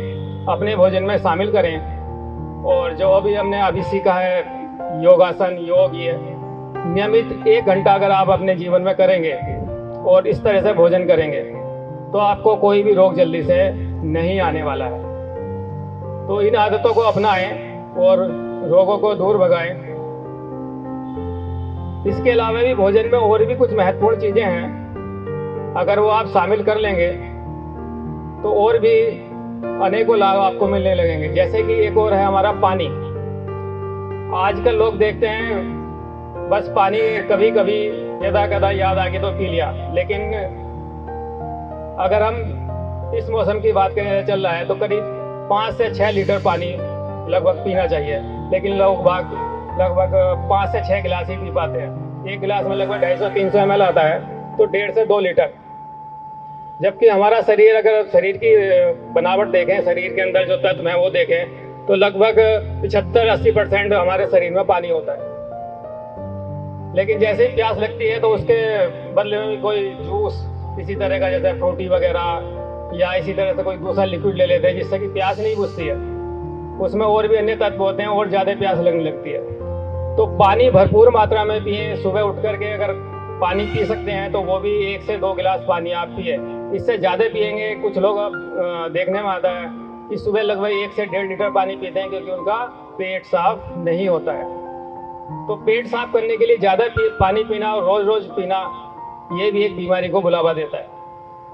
अपने भोजन में शामिल करें। और जो अभी हमने अभी सीखा है योगासन, योग, ये नियमित 1 घंटा अगर आप अपने जीवन में करेंगे और इस तरह से भोजन करेंगे तो आपको कोई भी रोग जल्दी से नहीं आने वाला है। तो इन आदतों को अपनाएं और रोगों को दूर भगाएं। इसके अलावा भी भोजन में और भी कुछ महत्वपूर्ण चीजें हैं, अगर वो आप शामिल कर लेंगे तो और भी अनेकों लाभ आपको मिलने लगेंगे। जैसे कि एक और है हमारा पानी। आजकल लोग देखते हैं बस पानी कभी कभी यदा कदा याद आ गई तो पी लिया, लेकिन अगर हम इस मौसम की बात करें चल रहा है तो करीब 5 से 6 लीटर पानी लगभग पीना चाहिए, लेकिन लोग लगभग 5 से 6 गिलास ही पी पाते हैं। एक गिलास में लगभग 250-300 ml आता है, तो 1.5 से 2 लीटर। जबकि हमारा शरीर, अगर शरीर की बनावट देखें, शरीर के अंदर जो तत्व हैं वो देखें, तो लगभग 75-80% हमारे शरीर में पानी होता है। लेकिन जैसे ही प्यास लगती है तो उसके बदले में भी कोई जूस इसी तरह का, जैसे फ्रूटी वगैरह या इसी तरह से कोई दूसरा लिक्विड ले लेते हैं, जिससे कि प्यास नहीं बुझती है। उसमें और भी अन्य तत्व होते हैं और ज़्यादा प्यास लगने लगती है। तो पानी भरपूर मात्रा में पिए। सुबह उठ करके अगर पानी पी सकते हैं तो वो भी 1 से 2 गिलास पानी आप पिए। इससे ज़्यादा पिएंगे, कुछ लोग देखने में आता है कि सुबह लगभग 1 से 1.5 लीटर पानी पीते हैं, क्योंकि उनका पेट साफ नहीं होता है। तो पेट साफ करने के लिए ज़्यादा पानी पीना और रोज़ रोज़ पीना, ये भी एक बीमारी को बुलावा देता है।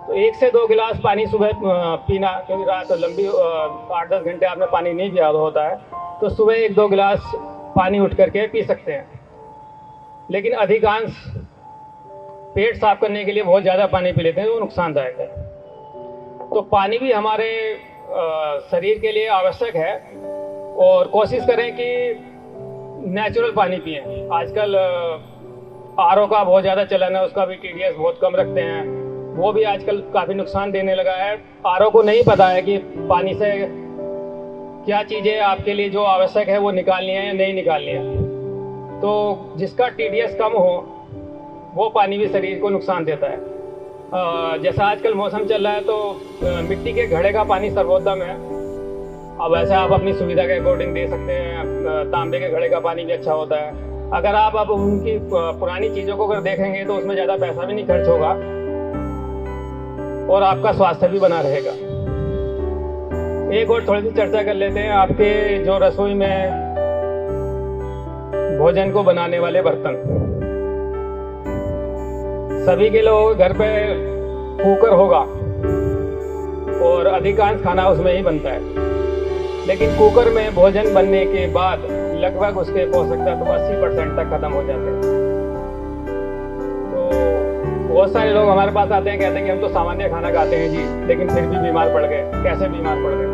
तो 1 से 2 गिलास पानी सुबह पीना, क्योंकि रात लंबी 8-10 घंटे आपने पानी नहीं पिया होता है, तो सुबह 1-2 गिलास पानी उठ करके पी सकते हैं। लेकिन अधिकांश पेट साफ करने के लिए बहुत ज़्यादा पानी पी लेते हैं, वो नुकसानदायक है। तो पानी भी हमारे शरीर के लिए आवश्यक है, और कोशिश करें कि नेचुरल पानी पिएं। आजकल आरओ का बहुत ज़्यादा चलन है, उसका भी टीडीएस बहुत कम रखते हैं, वो भी आजकल काफ़ी नुकसान देने लगा है। आरओ को नहीं पता है कि पानी से क्या चीज़ें आपके लिए जो आवश्यक है वो निकालनी है या नहीं निकालनी है। तो जिसका टीडीएस कम हो वो पानी भी शरीर को नुकसान देता है। जैसा आजकल मौसम चल रहा है तो मिट्टी के घड़े का पानी सर्वोत्तम है। अब ऐसे आप अपनी सुविधा के अकॉर्डिंग दे सकते हैं। तांबे के घड़े का पानी भी अच्छा होता है। अगर आप अब उनकी पुरानी चीज़ों को अगर देखेंगे तो उसमें ज़्यादा पैसा भी नहीं खर्च होगा और आपका स्वास्थ्य भी बना रहेगा। एक और थोड़ी सी चर्चा कर लेते हैं। आपके जो रसोई में भोजन को बनाने वाले बर्तन, सभी के लोग घर पे कुकर होगा और अधिकांश खाना उसमें ही बनता है। लेकिन कुकर में भोजन बनने के बाद लगभग उसके पोषक तत्व 80% तक खत्म हो जाते हैं। तो बहुत सारे लोग हमारे पास आते हैं, कहते हैं कि हम तो सामान्य खाना खाते हैं जी, लेकिन फिर भी बीमार पड़ गए। कैसे बीमार पड़ गए?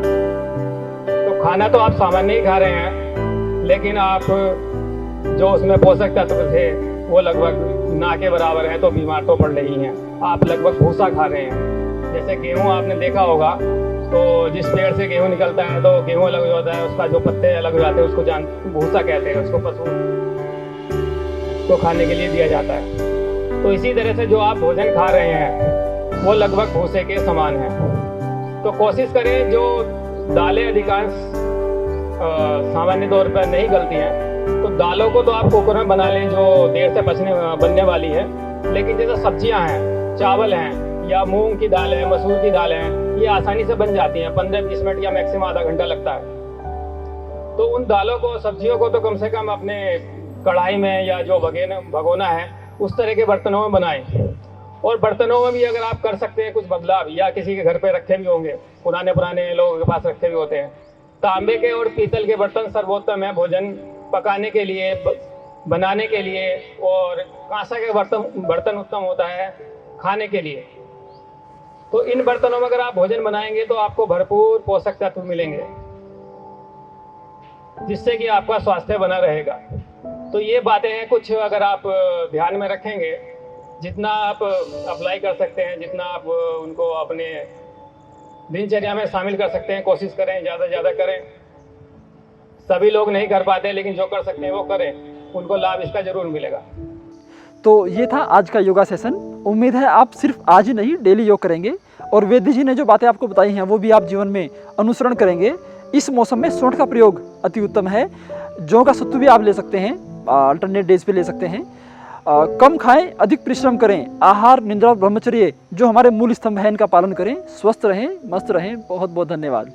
तो खाना तो आप सामान्य ही खा रहे हैं, लेकिन आप जो उसमें पोषक तत्व थे वो लगभग ना के बराबर हैं, तो बीमार तो पड़ रही हैं। आप लगभग भूसा खा रहे हैं। जैसे गेहूँ आपने देखा होगा, तो जिस पेड़ से गेहूँ निकलता है तो गेहूँ अलग हो जाता है, उसका जो पत्ते अलग हो जाते हैं, उसको भूसा कहते हैं। उसको पशु को खाने के लिए दिया जाता है। तो इसी तरह से जो आप भोजन खा रहे हैं वो लगभग भूसे के समान है। तो कोशिश करें, जो दालें अधिकांश सामान्य तौर पर नहीं गलती हैं, तो दालों को तो आप कुकर में बना लें जो देर से बनने वाली है। लेकिन जैसे सब्जियां हैं, चावल हैं, या मूंग की दाल है, मसूर की दाल है, ये आसानी से बन जाती हैं। 15-20 मिनट या मैक्सिमम आधा घंटा लगता है। तो उन दालों को, सब्जियों को तो कम से कम अपने कढ़ाई में या जो भगोना है उस तरह के बर्तनों में बनाएं। और बर्तनों में भी अगर आप कर सकते हैं कुछ बदलाव, या किसी के घर पे रखे भी होंगे, पुराने लोगों के पास रखे भी होते हैं, तांबे के और पीतल के बर्तन सर्वोत्तम है भोजन पकाने के लिए, बनाने के लिए। और कांसा के बर्तन उत्तम होता है खाने के लिए। तो इन बर्तनों में अगर आप भोजन बनाएंगे तो आपको भरपूर पोषक तत्व मिलेंगे, जिससे कि आपका स्वास्थ्य बना रहेगा। तो ये बातें हैं कुछ, अगर आप ध्यान में रखेंगे, जितना आप अप्लाई कर सकते हैं, जितना आप उनको अपने दिनचर्या में शामिल कर सकते हैं, कोशिश करें, ज़्यादा से ज़्यादा करें। सभी लोग नहीं कर पाते, लेकिन जो कर सकते हैं वो करें, उनको लाभ इसका जरूर मिलेगा। तो ये था आज का योगा सेशन। उम्मीद है आप सिर्फ आज ही नहीं, डेली योग करेंगे, और वैद्य जी ने जो बातें आपको बताई हैं वो भी आप जीवन में अनुसरण करेंगे। इस मौसम में सौंठ का प्रयोग अति उत्तम है। जौ का सत्तू भी आप ले सकते हैं, अल्टरनेट डेज पे ले सकते हैं। कम खाएं, अधिक परिश्रम करें। आहार, निद्रा और ब्रह्मचर्य जो हमारे मूल स्तंभ हैं, इनका पालन करें। स्वस्थ रहें, मस्त रहें। बहुत बहुत धन्यवाद।